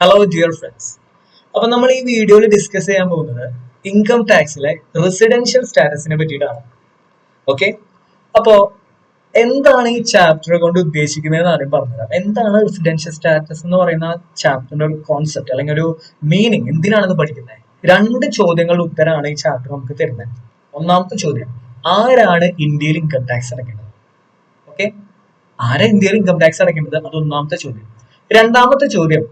Hello dear friends. അപ്പൊ നമ്മൾ ഈ വീഡിയോയിൽ ഡിസ്കസ് ചെയ്യാൻ പോകുന്നത് ഇൻകം ടാക്സിലെ റെസിഡൻഷ്യൽ സ്റ്റാറ്റസിനെ പറ്റിയിട്ടാണ്. ഓക്കെ, അപ്പോ എന്താണ് ഈ ചാപ്റ്റർ കൊണ്ട് ഉദ്ദേശിക്കുന്നത് ആദ്യം പറഞ്ഞുതരാം. എന്താണ് റെസിഡൻഷ്യൽ സ്റ്റാറ്റസ് എന്ന് പറയുന്ന ചാപ്റ്ററിന്റെ ഒരു കോൺസെപ്റ്റ് അല്ലെങ്കിൽ ഒരു മീനിങ്, എന്തിനാണെന്ന് പഠിക്കുന്നത്? രണ്ട് ചോദ്യങ്ങളുടെ ഉത്തരമാണ് ഈ ചാപ്റ്റർ നമുക്ക് തരുന്നത്. ഒന്നാമത്തെ ചോദ്യം, ആരാണ് ഇന്ത്യയിൽ ഇൻകം ടാക്സ് അടയ്ക്കേണ്ടത്? ഓക്കെ, ആരാ ഇന്ത്യയിൽ ഇൻകം ടാക്സ് അടയ്ക്കേണ്ടത്? അത് ഒന്നാമത്തെ ചോദ്യം. രണ്ടാമത്തെ ചോദ്യം,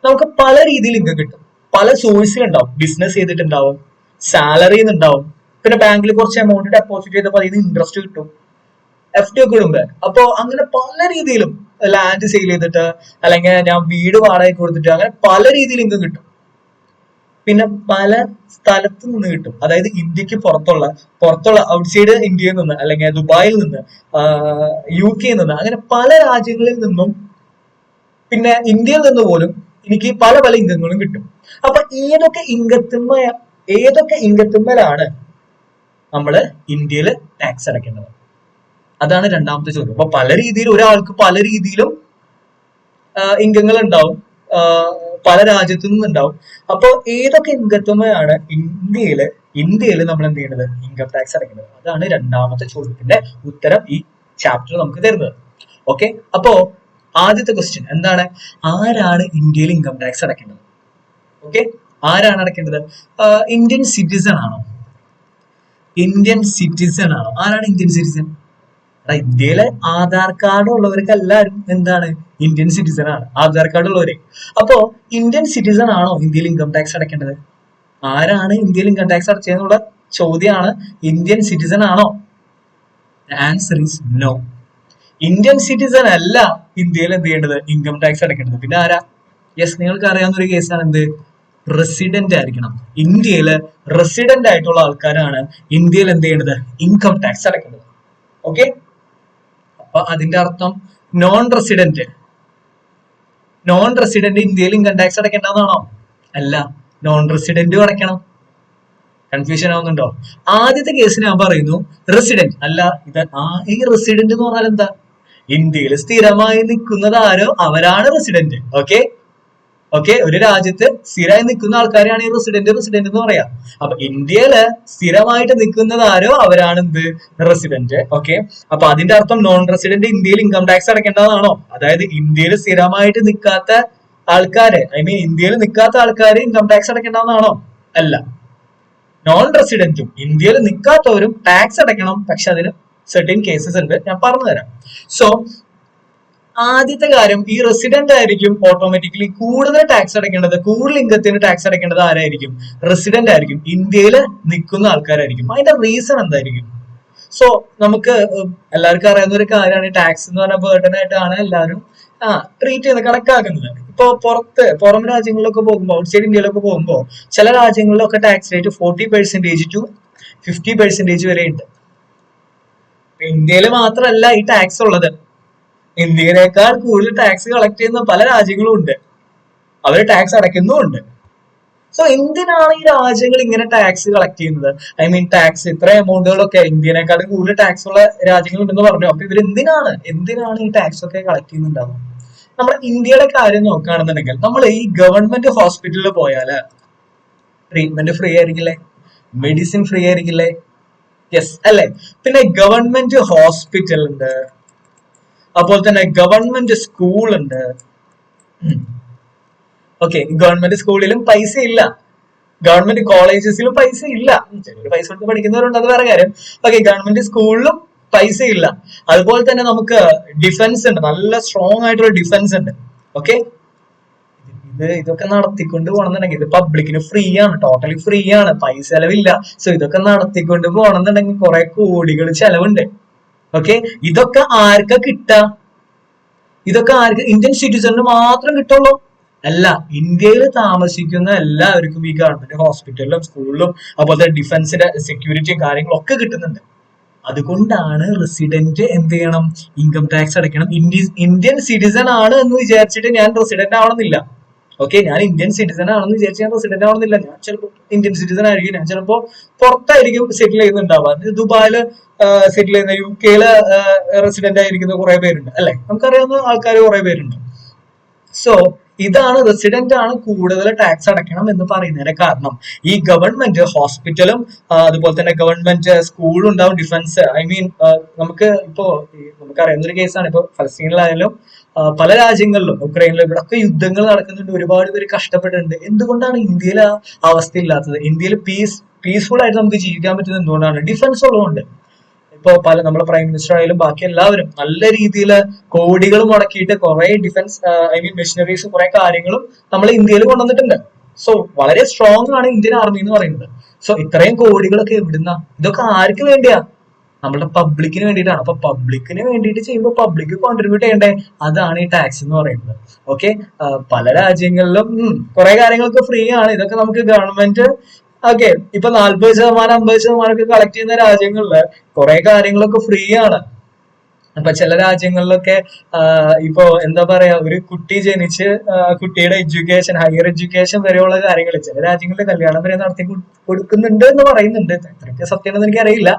നമുക്ക് പല രീതിയിൽ ഇൻകം കിട്ടും, പല സോഴ്സിലുണ്ടാവും. ബിസിനസ് ചെയ്തിട്ടുണ്ടാവും, സാലറി ഉണ്ടാവും, പിന്നെ ബാങ്കിൽ കുറച്ച് എമൗണ്ട് ഡെപ്പോസിറ്റ് ചെയ്തപ്പോൾ അതിന് ഇൻട്രസ്റ്റ് കിട്ടും, FD ഒക്കെ ഇടുമ്പോ. അപ്പൊ അങ്ങനെ പല രീതിയിലും ലാൻഡ് സെയിൽ ചെയ്തിട്ട്, അല്ലെങ്കിൽ ഞാൻ വീട് വാടകയ്ക്ക് കൊടുത്തിട്ട്, അങ്ങനെ പല രീതിയിൽ ഇൻകം കിട്ടും. പിന്നെ പല സ്ഥലത്ത് നിന്ന് കിട്ടും, അതായത് ഇന്ത്യക്ക് പുറത്തുള്ള ഔട്ട്സൈഡ് ഇന്ത്യയിൽ നിന്ന്, അല്ലെങ്കിൽ ദുബായിൽ നിന്ന്, UK നിന്ന്, അങ്ങനെ പല രാജ്യങ്ങളിൽ നിന്നും, പിന്നെ ഇന്ത്യയിൽ നിന്ന് പോലും എനിക്ക് പല പല ഇൻകങ്ങളും കിട്ടും. അപ്പൊ ഏതൊക്കെ ഇൻകത്തിന്മേലാണ് നമ്മള് ഇന്ത്യയിൽ ടാക്സ് അടയ്ക്കേണ്ടത്? അതാണ് രണ്ടാമത്തെ ചോദ്യം. അപ്പൊ പല രീതിയിൽ ഒരാൾക്ക് പല രീതിയിലും ഇൻകങ്ങൾ ഉണ്ടാവും, പല രാജ്യത്തു നിന്നുണ്ടാവും. അപ്പൊ ഏതൊക്കെ ഇൻകത്തുമയാണ് ഇന്ത്യയില് നമ്മൾ എന്ത് ചെയ്യേണ്ടത്? ഇൻകം ടാക്സ് അടയ്ക്കേണ്ടത്. അതാണ് രണ്ടാമത്തെ ചോദ്യത്തിന്റെ ഉത്തരം ഈ ചാപ്റ്റർ നമുക്ക് തരുന്നത്. ഓക്കെ, അപ്പോ ആദ്യത്തെ ക്വസ്റ്റ്യൻ എന്താണ്? ആരാണ് ഇന്ത്യയിൽ ഇൻകം ടാക്സ് അടയ്ക്കേണ്ടത്? ഓക്കെ, ആരാണ് അടയ്ക്കേണ്ടത്? ഇന്ത്യൻ സിറ്റിസൺ ആണോ? ആരാണ് ഇന്ത്യൻ സിറ്റിസൺ? ഇന്ത്യയിലെ ആധാർ കാർഡ് ഉള്ളവർക്ക് എല്ലാവരും എന്താണ്? ഇന്ത്യൻ സിറ്റിസൺ ആണ്, ആധാർ കാർഡ് ഉള്ളവര്. അപ്പോ ഇന്ത്യൻ സിറ്റിസൺ ആണോ ഇന്ത്യയിൽ ഇൻകം ടാക്സ് അടയ്ക്കേണ്ടത്? ആരാണ് ഇന്ത്യയിൽ ഇൻകം ടാക്സ് അടച്ചതെന്നുള്ള ചോദ്യമാണ്. ഇന്ത്യൻ സിറ്റിസൺ ആണോ? Answer is no. Indian citizen അല്ല ഇന്ത്യയിൽ എന്ത് ചെയ്യേണ്ടത്? ഇൻകം ടാക്സ് അടയ്ക്കേണ്ടത്. പിന്നെ ആരാ? യെസ്, നിങ്ങൾക്ക് അറിയാവുന്ന ഒരു കേസാണ് എന്ത്? റെസിഡന്റ് ആയിരിക്കണം. ഇന്ത്യയില് റെസിഡന്റ് ആയിട്ടുള്ള ആൾക്കാരാണ് ഇന്ത്യയിൽ എന്ത് ചെയ്യേണ്ടത്? ഇൻകം ടാക്സ് അടയ്ക്കേണ്ടത്. ഓക്കെ, അപ്പൊ അതിന്റെ അർത്ഥം നോൺ റെസിഡന്റ് ഇന്ത്യയിൽ ഇൻകം ടാക്സ് അടയ്ക്കേണ്ടതാണോ? അല്ല, നോൺ റെസിഡന്റും അടയ്ക്കണം. കൺഫ്യൂഷൻ ആവുന്നുണ്ടോ? ആദ്യത്തെ കേസ് ഞാൻ പറയുന്നു റെസിഡന്റ് അല്ല. ഈ റെസിഡന്റ് എന്ന് പറഞ്ഞാൽ എന്താ? ഇന്ത്യയിൽ സ്ഥിരമായി നിൽക്കുന്നത് ആരോ അവരാണ് റെസിഡന്റ്. ഓക്കെ, ഒരു രാജ്യത്ത് സ്ഥിരമായി നിൽക്കുന്ന ആൾക്കാരെയാണ് ഈ റെസിഡന്റ് എന്ന് പറയാം. അപ്പൊ ഇന്ത്യയില് സ്ഥിരമായിട്ട് നിൽക്കുന്നത് ആരോ അവരാണ് എന്ത്? റെസിഡന്റ്. ഓക്കെ, അപ്പൊ അതിന്റെ അർത്ഥം നോൺ റെസിഡന്റ് ഇന്ത്യയിൽ ഇൻകം ടാക്സ് അടയ്ക്കേണ്ടതാണോ? അതായത് ഇന്ത്യയിൽ സ്ഥിരമായിട്ട് നിൽക്കാത്ത ആൾക്കാര്, ഇന്ത്യയിൽ നിൽക്കാത്ത ആൾക്കാര് ഇൻകം ടാക്സ് അടയ്ക്കേണ്ടതാണോ? അല്ല, നോൺ റെസിഡന്റും ഇന്ത്യയിൽ നിൽക്കാത്തവരും ടാക്സ് അടയ്ക്കണം. പക്ഷെ അതിന് സെർട്ടൻ കേസസ് ഉണ്ട്, ഞാൻ പറഞ്ഞു തരാം. സോ ആദ്യത്തെ കാര്യം, ഈ റെസിഡന്റ് ആയിരിക്കും ഓട്ടോമാറ്റിക്കലി കൂടുതൽ ടാക്സ് അടയ്ക്കേണ്ടത്, കൂടുതൽ ഇൻകത്തിന് ടാക്സ് അടയ്ക്കേണ്ടത് ആരായിരിക്കും? റെസിഡന്റ് ആയിരിക്കും, ഇന്ത്യയിൽ നിൽക്കുന്ന ആൾക്കാരായിരിക്കും. അതിന്റെ റീസൺ എന്തായിരിക്കും? സോ നമുക്ക് എല്ലാവർക്കും അറിയാവുന്ന ഒരു കാര്യമാണ്, ടാക്സ് എന്ന് പറഞ്ഞ ബേർഡൻ ആയിട്ടാണ് എല്ലാവരും ട്രീറ്റ് ചെയ്യുന്നത്, കണക്കാക്കുന്നത്. ഇപ്പൊ പുറം രാജ്യങ്ങളിലൊക്കെ പോകുമ്പോൾ, ഔട്ട്സൈഡ് ഇന്ത്യയിലൊക്കെ പോകുമ്പോൾ, ചില രാജ്യങ്ങളിലൊക്കെ ടാക്സ് റേറ്റ് 40% to 50% വരെ ഉണ്ട്. ഇന്ത്യയിൽ മാത്രമല്ല ഈ ടാക്സ് ഉള്ളത്, ഇന്ത്യയിലേക്കാൾ കൂടുതൽ ടാക്സ് കളക്ട് ചെയ്യുന്ന പല രാജ്യങ്ങളും ഉണ്ട്, അവർ ടാക്സ് അടയ്ക്കുന്നുമുണ്ട്. സോ എന്തിനാണ് ഈ രാജ്യങ്ങൾ ഇങ്ങനെ ടാക്സ് കളക്ട് ചെയ്യുന്നത്? ടാക്സ് ഇത്ര എമൗണ്ടുകളൊക്കെ ഇന്ത്യനേക്കാൾ കൂടുതൽ ടാക്സ് ഉള്ള രാജ്യങ്ങളുണ്ടെന്ന് പറഞ്ഞു. അപ്പൊ ഇവർ എന്തിനാണ് ഈ ടാക്സ് ഒക്കെ കളക്ട് ചെയ്യുന്നുണ്ടാവുക? നമ്മുടെ ഇന്ത്യയുടെ കാര്യം നോക്കുകയാണെന്നുണ്ടെങ്കിൽ, നമ്മൾ ഈ ഗവൺമെന്റ് ഹോസ്പിറ്റലിൽ പോയാല് ട്രീറ്റ്മെന്റ് ഫ്രീ ആയിരിക്കില്ലേ? മെഡിസിൻ ഫ്രീ ആയിരിക്കില്ലേ? യെസ് അല്ലെ? പിന്നെ ഗവൺമെന്റ് ഹോസ്പിറ്റൽ ഉണ്ട്, അപ്പോൾ തന്നെ ഗവൺമെന്റ് സ്കൂൾ ഉണ്ട്. ഓക്കെ, ഗവൺമെന്റ് സ്കൂളിലും പൈസ ഇല്ല, ഗവൺമെന്റ് കോളേജസിലും പൈസ ഇല്ല. ചിലർ പൈസ കൊടുത്ത് പഠിക്കുന്നവരുണ്ട്, അത് വേറെ കാര്യം. ഓക്കെ, ഗവൺമെന്റ് സ്കൂളിലും പൈസ ഇല്ല. അതുപോലെ തന്നെ നമുക്ക് ഡിഫൻസ് ഉണ്ട്, നല്ല സ്ട്രോങ് ആയിട്ടുള്ള ഡിഫൻസ് ഉണ്ട്. ഓക്കെ, ഇതൊക്കെ നടത്തിക്കൊണ്ട് പോകണമെന്നുണ്ടെങ്കിൽ, ഇത് പബ്ലിക്കിന് ഫ്രീ ആണ്, ടോട്ടലി ഫ്രീ ആണ്, പൈസ ചെലവില്ല. സോ ഇതൊക്കെ നടത്തിക്കൊണ്ട് പോകണമെന്നുണ്ടെങ്കിൽ കുറെ കോടികൾ ചെലവുണ്ട്. ഓക്കെ, ഇതൊക്കെ ആർക്കാ കിട്ടുക? ഇന്ത്യൻ സിറ്റിസണിന് മാത്രം കിട്ടുള്ളൂ? അല്ല, ഇന്ത്യയിൽ താമസിക്കുന്ന എല്ലാവർക്കും ഈ ഗവൺമെന്റ് ഹോസ്പിറ്റലിലും സ്കൂളിലും അതുപോലെ ഡിഫൻസിന്റെ സെക്യൂരിറ്റിയും കാര്യങ്ങളും ഒക്കെ കിട്ടുന്നുണ്ട്. അതുകൊണ്ടാണ് റെസിഡന്റ് എന്ത് ചെയ്യണം? ഇൻകം ടാക്സ് അടയ്ക്കണം. ഇന്ത്യൻ സിറ്റിസൺ ആണ് എന്ന് വിചാരിച്ചിട്ട് ഞാൻ റെസിഡന്റ് ആവണമെന്നില്ല. ഓക്കെ, ഞാൻ ഇന്ത്യൻ സിറ്റിസൺ ആണെന്ന് വിചാരിച്ച് ഞാൻ റെസിഡന്റ് ആവണമെന്നില്ല. ഞാൻ ചിലപ്പോൾ ഇന്ത്യൻ സിറ്റിസൺ ആയിരിക്കും, ഞാൻ ചിലപ്പോൾ പുറത്തായിരിക്കും സെറ്റിൽ ചെയ്യുന്നുണ്ടാവുക. ദുബായില് സെറ്റിൽ ചെയ്യുന്ന, UK റെസിഡന്റ് ആയിരിക്കുന്ന കുറെ പേരുണ്ട് അല്ലെ? നമുക്കറിയാവുന്ന ആൾക്കാർ കുറെ പേരുണ്ട്. സോ ഇതാണ് റെസിഡന്റ് ആണ് കൂടുതൽ ടാക്സ് അടയ്ക്കണം എന്ന് പറയുന്നതിന്റെ കാരണം. ഈ ഗവൺമെന്റ് ഹോസ്പിറ്റലും അതുപോലെ തന്നെ ഗവൺമെന്റ് സ്കൂളും ഉണ്ടാവും, ഡിഫൻസ് നമുക്ക് ഇപ്പോ നമുക്കറിയുന്ന ഒരു കേസാണ്. ഇപ്പൊ ഫലസ്തീനിലായാലും പല രാജ്യങ്ങളിലും ഉക്രൈനിലും ഇവിടൊക്കെ യുദ്ധങ്ങൾ നടക്കുന്നുണ്ട്, ഒരുപാട് പേര് കഷ്ടപ്പെട്ടിട്ടുണ്ട്. എന്തുകൊണ്ടാണ് ഇന്ത്യയിൽ ആ അവസ്ഥ ഇല്ലാത്തത്? ഇന്ത്യയിൽ പീസ്ഫുൾ ആയിട്ട് നമുക്ക് ജീവിക്കാൻ പറ്റുന്നത് എന്തുകൊണ്ടാണ്? ഡിഫൻസ് ഉള്ളതുകൊണ്ട്. ഇപ്പൊ നമ്മുടെ പ്രൈം മിനിസ്റ്റർ ആയാലും ബാക്കി എല്ലാവരും നല്ല രീതിയിൽ കോടികൾ മുടക്കിയിട്ട് കുറെ ഡിഫൻസ് മെഷീനറീസ് കുറെ കാര്യങ്ങളും നമ്മൾ ഇന്ത്യയിൽ കൊണ്ടുവന്നിട്ടുണ്ട്. സോ വളരെ സ്ട്രോങ് ആണ് ഇന്ത്യൻ ആർമി എന്ന് പറയുന്നത്. സോ ഇത്രയും കോടികളൊക്കെ എവിടുന്ന? ഇതൊക്കെ ആർക്ക് വേണ്ടിയാ? നമ്മുടെ പബ്ലിക്കിന് വേണ്ടിയിട്ടാണ്. അപ്പൊ പബ്ലിക്കിന് വേണ്ടിയിട്ട് ചെയ്യുമ്പോൾ പബ്ലിക് കോൺട്രിബ്യൂട്ട് ചെയ്യണ്ടേ? അതാണ് ഈ ടാക്സ് എന്ന് പറയുന്നത്. ഓക്കെ, പല രാജ്യങ്ങളിലും കുറെ കാര്യങ്ങളൊക്കെ ഫ്രീ ആണ്. ഇതൊക്കെ നമുക്ക് ഗവൺമെന്റ് ഓക്കെ ഇപ്പൊ 40% 50% ഒക്കെ കളക്ട് ചെയ്യുന്ന രാജ്യങ്ങളില് കുറെ കാര്യങ്ങളൊക്കെ ഫ്രീ ആണ്. അപ്പൊ ചില രാജ്യങ്ങളിലൊക്കെ ഇപ്പോ എന്താ പറയാ, ഒരു കുട്ടി ജനിച്ച് കുട്ടിയുടെ എഡ്യൂക്കേഷൻ, ഹയർ എഡ്യൂക്കേഷൻ വരെയുള്ള കാര്യങ്ങൾ ചില രാജ്യങ്ങളിൽ കല്യാണം വരെ നടത്തി കൊടുക്കുന്നുണ്ട് എന്ന് പറയുന്നുണ്ട്. എത്രയൊക്കെ സത്യമാണെന്ന് എനിക്കറിയില്ല.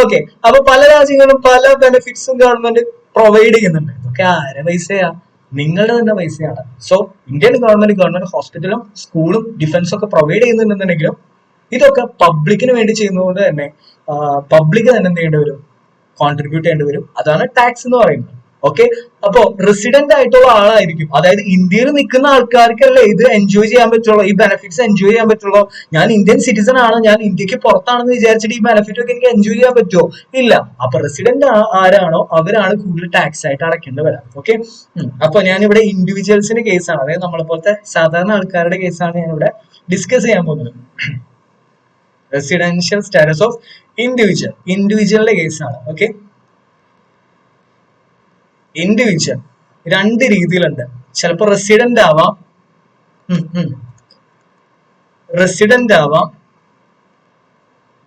ഓക്കെ, അപ്പൊ പല രാജ്യങ്ങളും പല ബെനിഫിറ്റ്സും ഗവൺമെന്റ് പ്രൊവൈഡ് ചെയ്യുന്നുണ്ട്. ഇതൊക്കെ ആരെ പൈസയാ? നിങ്ങളുടെ തന്നെ പൈസയാണ്. സോ ഇന്ത്യൻ ഗവൺമെന്റ് ഹോസ്പിറ്റലും സ്കൂളും ഡിഫൻസും ഒക്കെ പ്രൊവൈഡ് ചെയ്യുന്നുണ്ടെന്നുണ്ടെങ്കിലും ഇതൊക്കെ പബ്ലിക്കിന് വേണ്ടി ചെയ്യുന്നതുകൊണ്ട് തന്നെ പബ്ലിക് തന്നെ എന്ത് ചെയ്യേണ്ടി വരും? കോൺട്രിബ്യൂട്ട് ചെയ്യേണ്ടി വരും. അതാണ് ടാക്സ് എന്ന് പറയുന്നത്. ഓക്കെ, അപ്പോ റെസിഡന്റ് ആയിട്ടുള്ള ആളായിരിക്കും, അതായത് ഇന്ത്യയിൽ നിൽക്കുന്ന ആൾക്കാർക്കല്ലേ ഇത് എൻജോയ് ചെയ്യാൻ പറ്റുള്ളൂ, ഈ ബെനിഫിറ്റ്സ് എൻജോയ് ചെയ്യാൻ പറ്റുള്ളൂ. ഞാൻ ഇന്ത്യൻ സിറ്റിസൺ ആണ്, ഞാൻ ഇന്ത്യക്ക് പുറത്താണെന്ന് വിചാരിച്ചിട്ട് ഈ ബെനിഫിറ്റ് ഒക്കെ എനിക്ക് എൻജോയ് ചെയ്യാൻ പറ്റുമോ? ഇല്ല. അപ്പൊ റെസിഡന്റ് ആരാണോ അവരാണ് കൂടുതൽ ടാക്സ് ആയിട്ട് അടയ്ക്കേണ്ടി വരാം. ഓക്കെ, അപ്പൊ ഞാനിവിടെ ഇൻഡിവിജ്വൽസിന്റെ കേസാണ്, അതായത് നമ്മളെ പോലത്തെ സാധാരണ ആൾക്കാരുടെ കേസാണ് ഞാനിവിടെ ഡിസ്കസ് ചെയ്യാൻ പോകുന്നത്. റെസിഡൻഷ്യൽ സ്റ്റാറ്റസ് ഓഫ് ഇൻഡിവിജ്വലിന്റെ കേസാണ്. ഓക്കെ, ഇൻഡിവിജ്വൽ രണ്ട് രീതിയിലുണ്ട്. ചിലപ്പോൾ റെസിഡന്റ് ആവാം,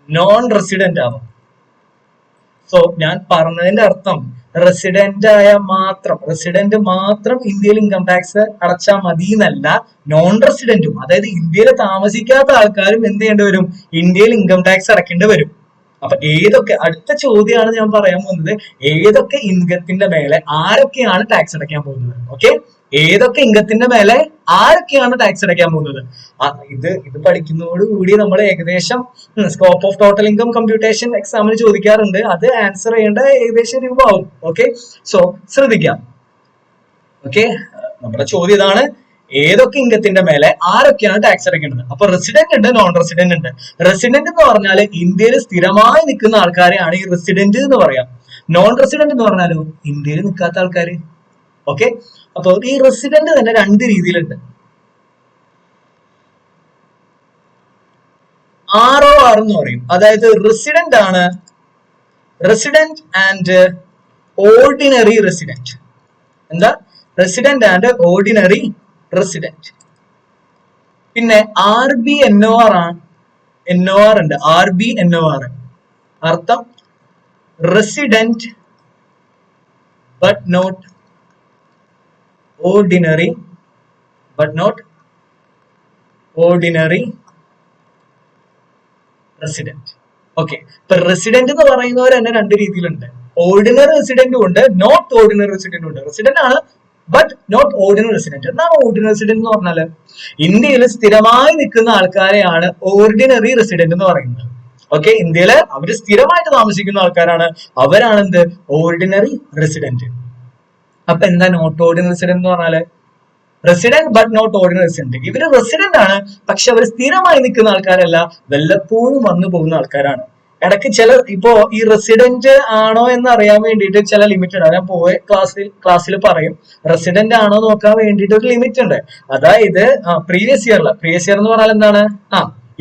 നോൺ റെസിഡന്റ് ആവാം. സോ ഞാൻ പറഞ്ഞതിന്റെ അർത്ഥം റെസിഡന്റ് മാത്രം ഇന്ത്യയിൽ ഇൻകം ടാക്സ് അടച്ചാൽ മതി എന്നല്ല. നോൺ റെസിഡന്റും, അതായത് ഇന്ത്യയിൽ താമസിക്കാത്ത ആൾക്കാരും എന്ത് ചെയ്യേണ്ടി വരും? ഇന്ത്യയിൽ ഇൻകം ടാക്സ് അടയ്ക്കേണ്ടി വരും. അപ്പൊ ഏതൊക്കെ, അടുത്ത ചോദ്യമാണ് ഞാൻ പറയാൻ പോകുന്നത്, ഏതൊക്കെ ഇൻകത്തിന്റെ മേലെ ആരൊക്കെയാണ് ടാക്സ് അടയ്ക്കാൻ പോകുന്നത്? ഓക്കെ, ഏതൊക്കെ ഇൻകത്തിന്റെ മേലെ ആരൊക്കെയാണ് ടാക്സ് അടയ്ക്കാൻ പോകുന്നത്? ഇത് പഠിക്കുന്നതോടുകൂടി നമ്മൾ ഏകദേശം scope of total income computation എക്സാമിന് ചോദിക്കാറുണ്ട്, അത് ആൻസർ ചെയ്യേണ്ട ഏകദേശം രൂപമാവും. ഓക്കെ, സോ ശ്രദ്ധിക്കാം. ഓക്കെ, നമ്മുടെ ചോദ്യം ഇതാണ്, ഏതൊക്കെ ഇൻകത്തിന്റെ മേലെ ആരൊക്കെയാണ് ടാക്സ് അടയ്ക്കേണ്ടത്? അപ്പൊ റെസിഡന്റ് ഉണ്ട്, നോൺ റെസിഡന്റ് ഉണ്ട്. റെസിഡന്റ് എന്ന് പറഞ്ഞാൽ ഇന്ത്യയിൽ സ്ഥിരമായി നിൽക്കുന്ന ആൾക്കാരെയാണ് ഈ റെസിഡന്റ് എന്ന് പറയാം. നോൺ റെസിഡന്റ് എന്ന് പറഞ്ഞാലോ ഇന്ത്യയിൽ നിൽക്കാത്ത ആൾക്കാര്. ഓക്കെ, അപ്പൊ ഈ റെസിഡന്റ് തന്നെ രണ്ട് രീതിയിലുണ്ട്. ROR എന്ന് പറയും, അതായത് റെസിഡന്റ് ആൻഡ് ഓർഡിനറി റെസിഡന്റ്. എന്താ? Resident and ordinary resident. പിന്നെ RBNOR ഉണ്ട്. RBNOR അർത്ഥം resident but not ordinary resident. Okay, ഇപ്പൊ റെസിഡന്റ് എന്ന് പറയുന്നവർ തന്നെ രണ്ട് രീതിയിലുണ്ട്. ഓർഡിനറി റെസിഡന്റും ഉണ്ട്, നോട്ട് ഓർഡിനറി റെസിഡന്റും ഉണ്ട്. റെസിഡന്റ് ആണ് ബട്ട് നോട്ട് ഓർഡിനറി റെസിഡന്റ്. എന്താണ് ഓർഡിനറി റെസിഡന്റ് എന്ന് പറഞ്ഞാല്? ഇന്ത്യയിൽ സ്ഥിരമായി നിൽക്കുന്ന ആൾക്കാരെയാണ് ഓർഡിനറി റെസിഡന്റ് എന്ന് പറയുന്നത്. ഓക്കെ, ഇന്ത്യയില് അവര് സ്ഥിരമായിട്ട് താമസിക്കുന്ന ആൾക്കാരാണ്, അവരാണ് എന്ത്? Ordinary resident. അപ്പൊ എന്താ നോട്ട് ഓർഡിനറി റെസിഡന്റ് എന്ന് പറഞ്ഞാല്? Resident but not ordinary resident. ഇവര് റെസിഡന്റ് ആണ്, പക്ഷെ അവർ സ്ഥിരമായി നിൽക്കുന്ന ആൾക്കാരല്ല, വല്ലപ്പോഴും വന്നു പോകുന്ന ആൾക്കാരാണ്. ഇടയ്ക്ക് ഇപ്പോ ഈ റെസിഡന്റ് ആണോ എന്ന് അറിയാൻ വേണ്ടിയിട്ട് ചില ലിമിറ്റ് ഉണ്ട്. ഞാൻ പോയ ക്ലാസ്സിൽ പറയും, റെസിഡന്റ് ആണോ നോക്കാൻ വേണ്ടിയിട്ട് ഒരു ലിമിറ്റ് ഉണ്ട്. അതായത് പ്രീവിയസ് ഇയർ എന്ന് പറഞ്ഞാൽ എന്താണ്?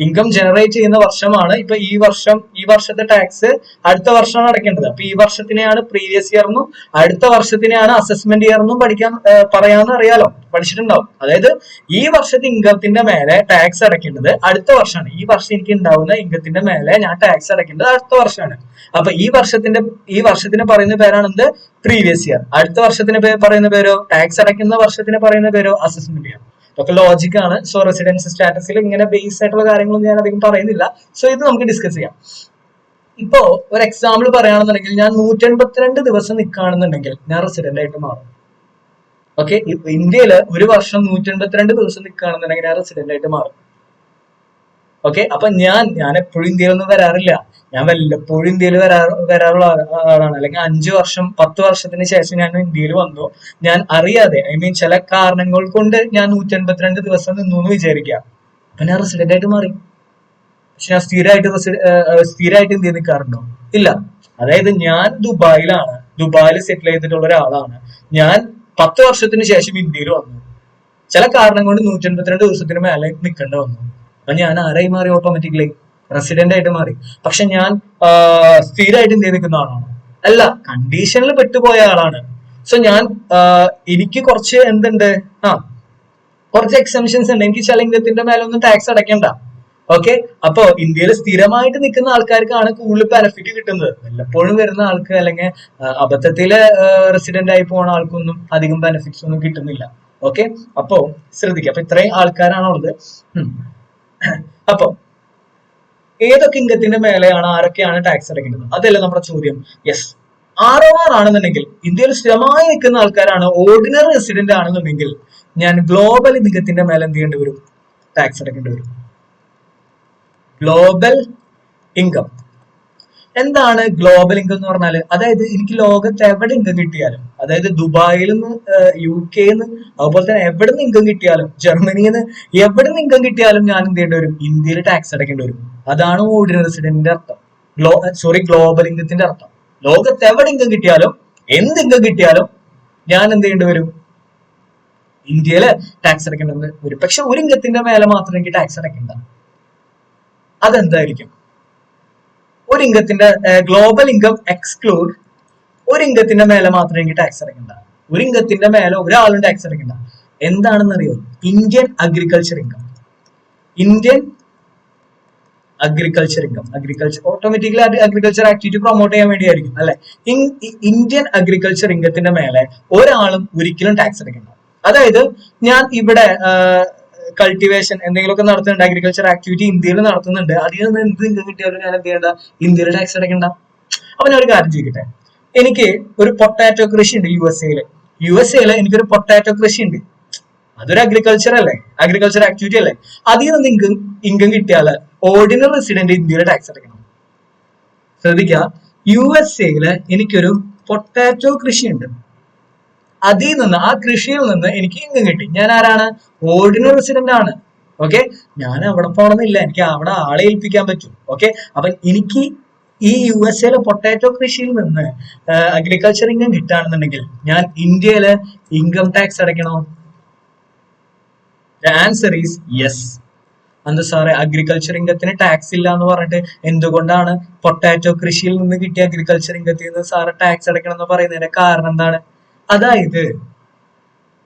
ഇൻകം ജനറേറ്റ് ചെയ്യുന്ന വർഷമാണ്. ഇപ്പൊ ഈ വർഷത്തെ ടാക്സ് അടുത്ത വർഷമാണ് അടയ്ക്കേണ്ടത്. അപ്പൊ ഈ വർഷത്തിനെയാണ് പ്രീവിയസ് ഇയർ എന്നും അടുത്ത വർഷത്തിനെയാണ് അസസ്മെന്റ് ഇയർ എന്നും പറയാമെന്ന് അറിയാലോ, പഠിച്ചിട്ടുണ്ടാവും. അതായത് ഈ വർഷത്തെ ഇൻകത്തിന്റെ മേലെ ടാക്സ് അടയ്ക്കേണ്ടത് അടുത്ത വർഷമാണ്. ഈ വർഷം എനിക്ക് ഉണ്ടാവുന്ന ഇൻകത്തിന്റെ മേലെ ഞാൻ ടാക്സ് അടയ്ക്കേണ്ടത് അടുത്ത വർഷമാണ്. അപ്പൊ ഈ വർഷത്തിന് പറയുന്ന പേരാണ് എന്ത്? Previous year. അടുത്ത വർഷത്തിന് പറയുന്ന പേരോ, ടാക്സ് അടയ്ക്കുന്ന വർഷത്തിന് പറയുന്ന പേരോ അസസ്മെന്റ് ഇയർ. ഇതൊക്കെ ലോജിക്കാണ്. സോ റെസിഡൻസ് സ്റ്റാറ്റസിൽ ഇങ്ങനെ ബേസ് ആയിട്ടുള്ള കാര്യങ്ങളൊന്നും ഞാൻ അധികം പറയുന്നില്ല. സോ ഇത് നമുക്ക് ഡിസ്കസ് ചെയ്യാം. ഇപ്പോ ഒരു എക്സാമ്പിൾ പറയുകയാണെന്നുണ്ടെങ്കിൽ, ഞാൻ 182 ദിവസം നിൽക്കുകയാണെന്നുണ്ടെങ്കിൽ ഞാൻ റെസിഡന്റ് ആയിട്ട് മാറും. ഓക്കെ. ഇന്ത്യയിൽ ഒരു വർഷം 182 ദിവസം നിൽക്കുകയാണെന്നുണ്ടെങ്കിൽ ഞാൻ റെസിഡന്റ് ആയിട്ട് മാറും. ഓക്കെ. അപ്പൊ ഞാൻ എപ്പോഴും ഇന്ത്യയിലൊന്നും വരാറില്ല. ഞാൻ വല്ലപ്പോഴും ഇന്ത്യയിൽ വരാറുള്ള ആളാണ്. അല്ലെങ്കിൽ 5 വർഷം 10 വർഷത്തിന് ശേഷം ഞാൻ ഇന്ത്യയിൽ വന്നു. ഞാൻ അറിയാതെ, ഐ മീൻ ചില കാരണങ്ങൾ കൊണ്ട് ഞാൻ 182 ദിവസം നിന്നു എന്ന് വിചാരിക്കാം. അപ്പൊ ഞാൻ റെസിഡന്റ് ആയിട്ട് മാറി. പക്ഷെ ഞാൻ സ്ഥിരമായിട്ട് ഇന്ത്യയിൽ നിൽക്കാറുണ്ടോ? ഇല്ല. അതായത് ഞാൻ ദുബായിൽ സെറ്റിൽ ചെയ്തിട്ടുള്ള ഒരാളാണ്. ഞാൻ 10 വർഷത്തിന് ശേഷം ഇന്ത്യയിൽ വന്നു. ചില കാരണം കൊണ്ട് 182 ദിവസത്തിന് മേലെ നിൽക്കേണ്ടി വന്നു. അപ്പൊ ഞാൻ ആരായി മാറി? ഓട്ടോമാറ്റിക്കലി റെസിഡന്റ് ആയിട്ട് മാറി. പക്ഷെ ഞാൻ സ്ഥിരമായിട്ട് ഇന്ത്യയിൽ നിൽക്കുന്ന ആളാണ്? അല്ല, കണ്ടീഷനിൽ പെട്ടുപോയ ആളാണ്. സോ ഞാൻ എനിക്ക് കുറച്ച് എന്തുണ്ട്, കുറച്ച് എക്സംഷൻസ് ഉണ്ട്. എനിക്ക് ചില ഇംഗത്തിന്റെ മേലെ ഒന്നും ടാക്സ് അടയ്ക്കണ്ട. ഓക്കെ. അപ്പോ ഇന്ത്യയിൽ സ്ഥിരമായിട്ട് നിൽക്കുന്ന ആൾക്കാർക്കാണ് കൂടുതൽ ബെനിഫിറ്റ് കിട്ടുന്നത്. വല്ലപ്പോഴും വരുന്ന ആൾക്ക് അല്ലെങ്കിൽ അബദ്ധത്തില് റെസിഡന്റ് ആയി പോകുന്ന ആൾക്കൊന്നും അധികം ബെനിഫിറ്റ്സ് ഒന്നും കിട്ടുന്നില്ല. ഓക്കെ. അപ്പോ ശ്രദ്ധിക്കുക. അപ്പൊ ഇത്രയും ആൾക്കാരാണുള്ളത്. അപ്പൊ ഏതൊക്കെ ഇംഗത്തിന്റെ മേലെയാണ് ആരൊക്കെയാണ് ടാക്സ് അടയ്ക്കുന്നത്? അതല്ല നമ്മുടെ ചോദ്യം. യെസ്, ROR ആണെന്നുണ്ടെങ്കിൽ, ഇന്ത്യയിൽ സ്ഥിരമായി നിൽക്കുന്ന ആൾക്കാരാണ്, ഓർഡിനറി റെസിഡന്റ് ആണെന്നുണ്ടെങ്കിൽ ഞാൻ ഗ്ലോബൽ ഇംഗത്തിന്റെ മേലെ എന്ത് ചെയ്യേണ്ടി വരും? ടാക്സ് അടയ്ക്കേണ്ടി വരും. Global income. എന്താണ് ഗ്ലോബൽ ഇൻകം എന്ന് പറഞ്ഞാല്? അതായത് എനിക്ക് ലോകത്ത് എവിടെ ഇൻകം കിട്ടിയാലും, അതായത് ദുബായിൽ നിന്ന്, UK നിന്ന്, അതുപോലെ തന്നെ എവിടെ നിന്ന് ഇൻകം കിട്ടിയാലും, ജർമ്മനിയിൽ നിന്ന് എവിടെ നിന്ന് ഇൻകം കിട്ടിയാലും ഞാൻ എന്ത് ചെയ്യേണ്ടി വരും? ഇന്ത്യയിൽ ടാക്സ് അടയ്ക്കേണ്ടി വരും. അതാണ് ഓർഡിനറി റെസിഡന്റിന്റെ അർത്ഥം. ഗ്ലോബൽ ഇൻകത്തിന്റെ അർത്ഥം. ലോകത്ത് എവിടെ ഇൻകം കിട്ടിയാലും, എന്ത് ഇൻകം കിട്ടിയാലും ഞാൻ എന്ത് ചെയ്യേണ്ടി വരും? ഇന്ത്യയില് ടാക്സ് അടയ്ക്കേണ്ടത് വരും. പക്ഷെ ഒരു ഇൻകത്തിന്റെ മേലെ മാത്രം എനിക്ക് ടാക്സ് അടയ്ക്കണ്ട. അതെന്തായിരിക്കും? ഒരു ഇംഗത്തിന്റെ ഗ്ലോബൽ ഇൻകം എക്സ്ക്ലൂഡ്, ഒരു ഇംഗത്തിന്റെ മേലെ മാത്രം എനിക്ക് ടാക്സ് അടയ്ക്കണ്ട. ഒരു ഇംഗത്തിന്റെ മേലെ ഒരാളും ടാക്സ് അടയ്ക്കണ്ട. എന്താണെന്ന് അറിയോ? Indian agriculture income. Indian agriculture income. Automatically agriculture activity promote ചെയ്യാൻ വേണ്ടിയായിരിക്കും, അല്ലെ? ഇന്ത്യൻ അഗ്രികൾച്ചർ ഇൻകത്തിന്റെ മേലെ ഒരാളും ഒരിക്കലും ടാക്സ് അടയ്ക്കണ്ട. അതായത് ഞാൻ ഇവിടെ കൾട്ടിവേഷൻ എന്തെങ്കിലുമൊക്കെ നടത്തുന്നുണ്ട്, അഗ്രികൾച്ചർ ആക്ടിവിറ്റി ഇന്ത്യയിൽ നടത്തുന്നുണ്ട്, അതിൽ നിന്ന് എന്ത് ഇൻകം കിട്ടിയാലും ഞാൻ എന്ത് ചെയ്യണ്ട? ഇന്ത്യയിൽ ടാക്സ് അടയ്ക്കണ്ട. അപ്പൊ ഞാൻ ഒരു കാര്യം ചോദിക്കട്ടെ. എനിക്ക് ഒരു പൊട്ടാറ്റോ കൃഷി ഉണ്ട് യു എസ് എയില് എനിക്കൊരു പൊട്ടാറ്റോ കൃഷി ഉണ്ട്. അതൊരു അഗ്രികൾച്ചർ അല്ലേ? അഗ്രികൾച്ചർ ആക്ടിവിറ്റി അല്ലേ? അതിൽ നിന്ന് ഇൻകം കിട്ടിയാല് ഓർഡിനറി റെസിഡന്റ് ഇന്ത്യയിൽ ടാക്സ് അടയ്ക്കണം. ശ്രദ്ധിക്കുക. യു.എസ്.എയില് എനിക്കൊരു പൊട്ടാറ്റോ കൃഷി ഉണ്ട്. അതിൽ നിന്ന്, ആ കൃഷിയിൽ നിന്ന് എനിക്ക് ഇൻകം കിട്ടി. ഞാൻ ആരാണ്? ഓർഡിനറി റെസിഡന്റ് ആണ്. ഓക്കെ. ഞാൻ അവിടെ പോകണമെന്നില്ല, എനിക്ക് അവിടെ ആളെ ഏൽപ്പിക്കാൻ പറ്റും. ഓക്കെ. അപ്പൊ എനിക്ക് ഈ യു.എസ്.എയിലെ പൊട്ടാറ്റോ കൃഷിയിൽ നിന്ന് അഗ്രികൾച്ചർ ഇൻകം കിട്ടുകയാണെന്നുണ്ടെങ്കിൽ ഞാൻ ഇന്ത്യയില് ഇൻകം ടാക്സ് അടയ്ക്കണോ? The answer is yes. എന്താ സാറേ, അഗ്രികൾച്ചർ ഇൻകത്തിന് ടാക്സ് ഇല്ല എന്ന് പറഞ്ഞിട്ട് എന്തുകൊണ്ടാണ് പൊട്ടാറ്റോ കൃഷിയിൽ നിന്ന് കിട്ടിയ അഗ്രികൾച്ചർ ഇൻകത്തിൽ നിന്ന് സാറ് ടാക്സ് അടയ്ക്കണം എന്ന് പറയുന്നതിന്റെ കാരണം എന്താണ്? അതായത്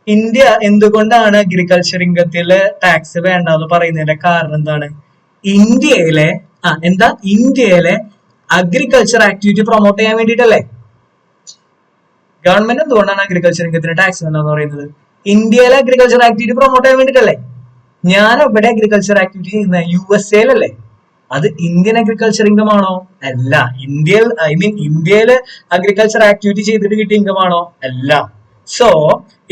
ഇന്ത്യ എന്തുകൊണ്ടാണ് അഗ്രികൾച്ചർ ഇൻകത്തില് ടാക്സ് വേണ്ട എന്ന് പറയുന്നതിന്റെ കാരണം എന്താണ്? ഇന്ത്യയിലെ അഗ്രികൾച്ചർ ആക്ടിവിറ്റി പ്രൊമോട്ട് ചെയ്യാൻ വേണ്ടിയിട്ടല്ലേ? ഗവൺമെന്റ് എന്തുകൊണ്ടാണ് അഗ്രികൾച്ചർ ഇൻകത്തിന് ടാക്സ് വേണ്ടെന്ന് പറയുന്നത്? ഇന്ത്യയിലെ അഗ്രികൾച്ചർ ആക്ടിവിറ്റി പ്രൊമോട്ട് ചെയ്യാൻ വേണ്ടിയിട്ടല്ലേ? ഞാൻ എവിടെ അഗ്രികൾച്ചർ ആക്ടിവിറ്റി ചെയ്യുന്നത്? യു.എസ്.എയിലല്ലേ? അത് ഇന്ത്യൻ അഗ്രികൾച്ചർ ഇൻകം ആണോ? അല്ല. ഇന്ത്യയില് അഗ്രികൾച്ചർ ആക്ടിവിറ്റി ചെയ്തിട്ട് കിട്ടിയ ഇൻകം ആണോ? അല്ല. സോ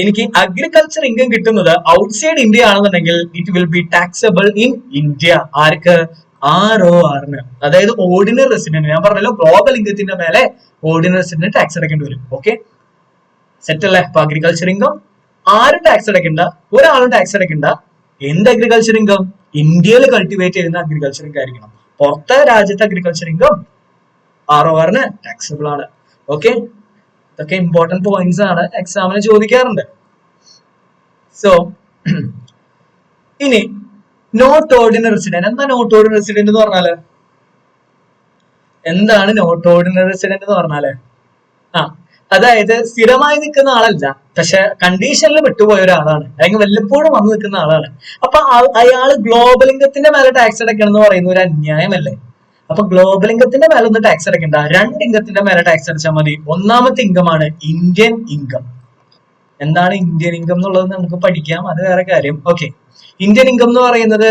എനിക്ക് അഗ്രികൾച്ചർ ഇൻകം കിട്ടുന്നത് ഔട്ട്സൈഡ് ഇന്ത്യ ആണെന്നുണ്ടെങ്കിൽ it will be taxable in India. ആർക്ക്? ROR-ന്. അതായത് ഓർഡിനറി റെസിഡന്റ്. ഞാൻ പറഞ്ഞല്ലോ, ഗ്ലോബൽ ഇൻകത്തിന്റെ മേലെ ഓർഡിനറി റെസിഡന്റ് ടാക്സ് അടയ്ക്കേണ്ടി വരും. ഓക്കെ, സെറ്റ് അല്ലേ? അപ്പൊ അഗ്രികൾച്ചർ ഇൻകം ആരും ടാക്സ് അടയ്ക്കണ്ട, ഒരാളും ടാക്സ് അടയ്ക്കണ്ട. എന്ത് അഗ്രികൾച്ചർ ഇൻകം? ഇന്ത്യയിൽ കൾട്ടിവേറ്റ് ചെയ്യുന്ന അഗ്രികൾച്ചർ ഇൻകം ആയിരിക്കണം. പുറത്തെ രാജ്യത്തെ അഗ്രികൾച്ചർ ഇൻകം ROR-ന് ടാക്സബിൾ ആണ്. ഓക്കെ, ഇതൊക്കെ ഇമ്പോർട്ടന്റ് പോയിന്റ്സ് ആണ്, എക്സാമിന് ചോദിക്കാറുണ്ട്. സോ ഇനി നോട്ട് ഓർഡിനറി റെസിഡന്റ്. എന്താ നോട്ട് ഓർഡിനറി റെസിഡന്റ് എന്ന് പറഞ്ഞാല്? എന്താണ് നോട്ട് ഓർഡിനറി റെസിഡന്റ് എന്ന് പറഞ്ഞാല്? അതായത് സ്ഥിരമായി നിൽക്കുന്ന ആളല്ല, പക്ഷെ കണ്ടീഷനിൽ വിട്ടുപോയ ഒരാളാണ്, അല്ലെങ്കിൽ വല്ലപ്പോഴും വന്ന് നിൽക്കുന്ന ആളാണ്. അപ്പൊ അയാള് ഗ്ലോബൽ ഇൻകത്തിന്റെ മേലെ ടാക്സ് അടയ്ക്കണം എന്ന് പറയുന്ന ഒരു അന്യായമല്ലേ? അപ്പൊ ഗ്ലോബൽ ഇൻകത്തിന്റെ മേലെ ഒന്നും ടാക്സ് അടയ്ക്കണ്ട, 2 ഇൻകത്തിന്റെ മേലെ ടാക്സ് അടച്ചാൽ മതി. ഒന്നാമത്തെ ഇൻകമാണ് ഇന്ത്യൻ ഇൻകം. എന്താണ് ഇന്ത്യൻ ഇൻകം എന്നുള്ളത് നമുക്ക് പഠിക്കാം, അത് വേറെ കാര്യം. ഓക്കെ, ഇന്ത്യൻ ഇൻകം എന്ന് പറയുന്നത്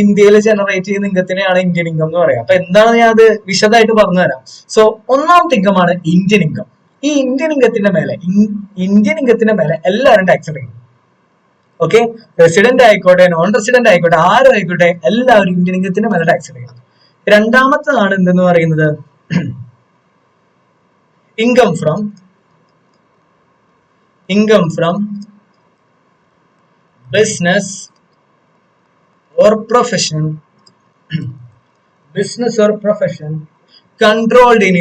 ഇന്ത്യയിൽ ജനറേറ്റ് ചെയ്യുന്ന ഇൻകത്തിനെയാണ് ഇന്ത്യൻ ഇൻകം എന്ന് പറയാം. അപ്പൊ എന്താണ്, ഞാൻ അത് വിശദമായിട്ട് പറഞ്ഞു തരാം. സോ ഒന്നാമത്തെ ഇൻകമാണ് ഇന്ത്യൻ ഇൻകം. ഈ ഇന്ത്യൻ ഇൻകത്തിന്റെ മേലെ എല്ലാവരും ടാക്സ് അടയ്ക്കണം. ഓക്കെ, റെസിഡന്റ് ആയിക്കോട്ടെ നോൺ റെസിഡന്റ് ആയിക്കോട്ടെ ആരും ആയിക്കോട്ടെ എല്ലാവരും ഇന്ത്യൻ ഇൻകത്തിന്റെ മേലെ ടാക്സ് അടയ്ക്കണം. രണ്ടാമത്തതാണ് എന്തെന്ന് പറയുന്നത് income from business or profession controlled in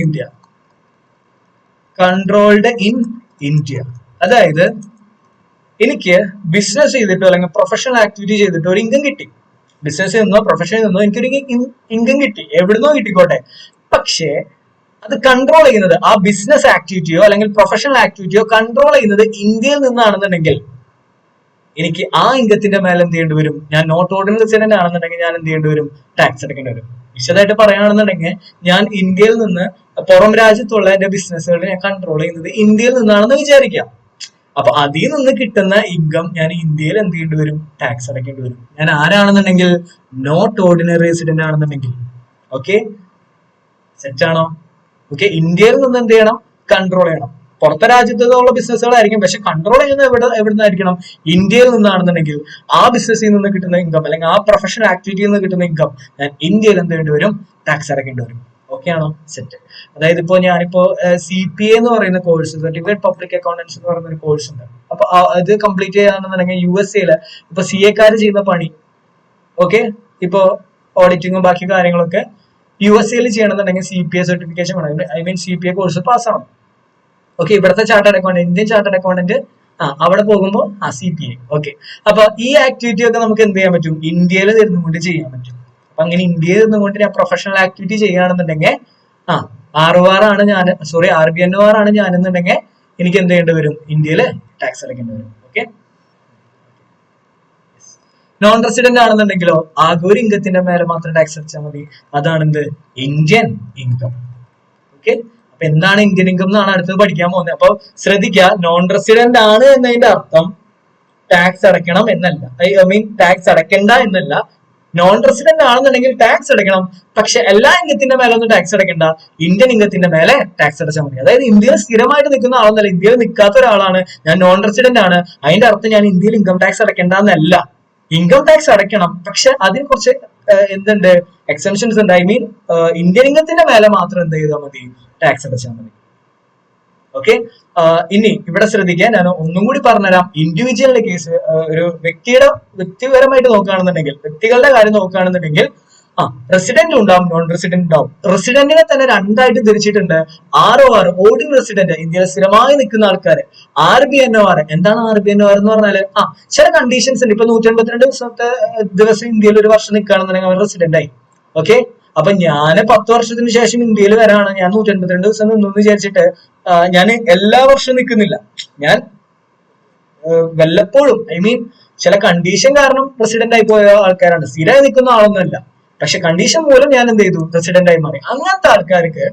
India. അതായത് എനിക്ക് ബിസിനസ് ചെയ്തിട്ടോ അല്ലെങ്കിൽ പ്രൊഫഷണൽ ആക്ടിവിറ്റി ചെയ്തിട്ടോ ഒരു ഇൻകം കിട്ടി, ബിസിനസ്സിൽ നിന്നോ പ്രൊഫഷനിൽ നിന്നോ എനിക്കൊരു ഇൻകം കിട്ടി, എവിടുന്നോ കിട്ടിക്കോട്ടെ. പക്ഷേ അത് കൺട്രോൾ ചെയ്യുന്നത് ആ ബിസിനസ് ആക്ടിവിറ്റിയോ അല്ലെങ്കിൽ പ്രൊഫഷണൽ ആക്ടിവിറ്റിയോ കൺട്രോൾ ചെയ്യുന്നത് ഇന്ത്യയിൽ നിന്നാണെന്നുണ്ടെങ്കിൽ എനിക്ക് ആ ഇൻകത്തിന്റെ മേലെ എന്ത് ചെയ്യേണ്ടി വരും? ഞാൻ നോട്ട് ഓർഡിനറി റെസിഡന്റ് ആണെന്നുണ്ടെങ്കിൽ ഞാൻ എന്ത് ചെയ്യേണ്ടി വരും? ടാക്സ് അടയ്ക്കേണ്ടി വരും. വിശദമായിട്ട് പറയുകയാണെന്നുണ്ടെങ്കിൽ ഞാൻ ഇന്ത്യയിൽ നിന്ന് പുറം രാജ്യത്തുള്ള എന്റെ ബിസിനസ്സുകൾ ഞാൻ കൺട്രോൾ ചെയ്യുന്നത് ഇന്ത്യയിൽ നിന്നാണെന്ന് വിചാരിക്കാം. അപ്പൊ അതിൽ നിന്ന് കിട്ടുന്ന ഇൻകം ഞാൻ ഇന്ത്യയിൽ എന്ത് ചെയ്യേണ്ടി വരും? ടാക്സ് അടയ്ക്കേണ്ടി വരും. ഞാൻ ആരാണെന്നുണ്ടെങ്കിൽ നോട്ട് ഓർഡിനറി റെസിഡന്റ് ആണെന്നുണ്ടെങ്കിൽ. ഓക്കെ, സെറ്റ് ആണോ? ഓക്കെ, ഇന്ത്യയിൽ നിന്ന് എന്ത് ചെയ്യണം? കൺട്രോൾ ചെയ്യണം. പുറത്തെ രാജ്യത്തുള്ള ബിസിനസ്സുകളായിരിക്കും, പക്ഷെ കൺട്രോൾ ചെയ്യുന്നത് എവിടുന്നായിരിക്കണം? ഇന്ത്യയിൽ നിന്നാണെന്നുണ്ടെങ്കിൽ ആ ബിസിനസ്സിൽ നിന്ന് കിട്ടുന്ന ഇൻകം അല്ലെങ്കിൽ ആ പ്രൊഫഷണൽ ആക്ടിവിറ്റിയിൽ നിന്ന് കിട്ടുന്ന ഇൻകം ഞാൻ ഇന്ത്യയിൽ എന്ത് ചെയ്യേണ്ടി വരും? ടാക്സ് അടയ്ക്കേണ്ടി വരും. ഓക്കെ ആണോ? സെറ്റ്. അതായത് ഞാനിപ്പോ CPA എന്ന് പറയുന്ന കോഴ്സ്, സർട്ടിഫിക്കറ്റ് പബ്ലിക് അക്കൗണ്ടൻസ് എന്ന് പറയുന്ന ഒരു കോഴ്സ് ഉണ്ട്. അപ്പൊ അത് കംപ്ലീറ്റ് ചെയ്യാണെന്നുണ്ടെങ്കിൽ USA ഇപ്പൊ CA ചെയ്യുന്ന പണി, ഓക്കെ, ഇപ്പോ ഓഡിറ്റിങ്ങും ബാക്കി കാര്യങ്ങളൊക്കെ USA ചെയ്യണമെന്നുണ്ടെങ്കിൽ CPA സർട്ടിഫിക്കേഷൻ വേണം. CPA കോഴ്സ് പാസ്സാവണം. ഓക്കെ, ഇവിടുത്തെ chartered accountant, Indian chartered accountant അവിടെ പോകുമ്പോൾ CPA. ഓക്കെ, അപ്പൊ ഈ ആക്ടിവിറ്റി ഒക്കെ നമുക്ക് എന്ത് ചെയ്യാൻ പറ്റും? ഇന്ത്യയിൽ ഇരുന്നുകൊണ്ട് ചെയ്യാൻ പറ്റും. അപ്പൊ അങ്ങനെ ഇന്ത്യയിൽ നിന്നുകൊണ്ട് ഞാൻ പ്രൊഫഷണൽ ആക്ടിവിറ്റി ചെയ്യുകയാണെന്നുണ്ടെങ്കിൽ RBNOR ആണ് ഞാനെന്നുണ്ടെങ്കിൽ എനിക്ക് എന്ത് ചെയ്യേണ്ടി വരും? ഇന്ത്യയിൽ ടാക്സ് അടയ്ക്കേണ്ടി വരും. ഓക്കെ, നോൺ റെസിഡന്റ് ആണെന്നുണ്ടെങ്കിലോ ആകെ ഒരു ഇൻകത്തിന്റെ മേലെ മാത്രം ടാക്സ് അടച്ചാൽ മതി. അതാണ് എന്ത്? Indian income. ഓക്കെ, അപ്പൊ എന്താണ് ഇന്ത്യൻ ഇൻകം എന്നാണ് അടുത്തത് പഠിക്കാൻ പോകുന്നത്. അപ്പൊ ശ്രദ്ധിക്കുക, നോൺ റെസിഡന്റ് ആണ് എന്നതിന്റെ അർത്ഥം ടാക്സ് അടയ്ക്കണം എന്നല്ല, ടാക്സ് അടയ്ക്കണ്ട എന്നല്ല. നോൺ റെസിഡന്റ് ആണെന്നുണ്ടെങ്കിൽ ടാക്സ് അടയ്ക്കണം, പക്ഷെ എല്ലാ ഇൻകത്തിന്റെ മേലെ ഒന്നും ടാക്സ് അടയ്ക്കണ്ട, ഇന്ത്യൻ ഇൻകത്തിന്റെ മേലെ ടാക്സ് അടച്ചാൽ മതി. അതായത് ഇന്ത്യയിൽ സ്ഥിരമായിട്ട് നിൽക്കുന്ന ആളൊന്നല്ല, ഇന്ത്യയിൽ നിൽക്കാത്ത ഒരാളാണ് ഞാൻ, നോൺ റെസിഡന്റ് ആണ്, അതിന്റെ അർത്ഥം ഞാൻ ഇന്ത്യയിൽ ഇൻകം ടാക്സ് അടയ്ക്കണ്ട എന്നല്ല. ഇൻകം ടാക്സ് അടയ്ക്കണം, പക്ഷെ അതിന് കുറച്ച് എന്തുണ്ട്? എക്സംഷൻസ് ഉണ്ട്. ഇന്ത്യൻ ഇൻകത്തിന്റെ മേലെ മാത്രം എന്ത് ചെയ്താൽ മതി? ടാക്സ് അടച്ചാൽ മതി. ഓക്കെ, ഇനി ഇവിടെ ശ്രദ്ധിക്കാൻ ഞാൻ ഒന്നും കൂടി പറഞ്ഞുതരാം. ഇൻഡിവിജ്വലിന്റെ കേസ്, ഒരു വ്യക്തിപരമായിട്ട് നോക്കുകയാണെന്നുണ്ടെങ്കിൽ, വ്യക്തികളുടെ കാര്യം നോക്കുകയാണെന്നുണ്ടെങ്കിൽ റെസിഡന്റ് ഉണ്ടാവും, നോൺ റെസിഡന്റ് ഉണ്ടാവും. റെസിഡന്റിനെ തന്നെ രണ്ടായിട്ട് തിരിച്ചിട്ടുണ്ട്. ROR ഓർഡിനറി റെസിഡന്റ്, ഇന്ത്യയിൽ സ്ഥിരമായി നിൽക്കുന്ന ആൾക്കാര്. RBNOR എന്താണ്? RBNOR എന്ന് പറഞ്ഞാല് ചില കണ്ടീഷൻസ് ഉണ്ട്. ഇപ്പൊ 182 ദിവസം ഇന്ത്യയിൽ ഒരു വർഷം നിൽക്കുകയാണെന്നുണ്ടെങ്കിൽ അവർ റെസിഡന്റ് ആയി. ഓക്കെ, അപ്പൊ ഞാൻ 10 വർഷത്തിന് ശേഷം ഇന്ത്യയിൽ വരാണ്, ഞാൻ 182 ദിവസം നിന്നു വിചാരിച്ചിട്ട് ഞാൻ എല്ലാ വർഷവും നിൽക്കുന്നില്ല. ഞാൻ വല്ലപ്പോഴും ചില കണ്ടീഷൻ കാരണം റെസിഡന്റ് ആയി പോയ ആൾക്കാരാണ്, സ്ഥിരമായി നിൽക്കുന്ന ആളൊന്നുമല്ല. പക്ഷെ കണ്ടീഷൻ മൂലം ഞാൻ എന്ത് ചെയ്തു? റെസിഡന്റ് ആയി മാറി. അങ്ങനത്തെ ആൾക്കാർക്ക്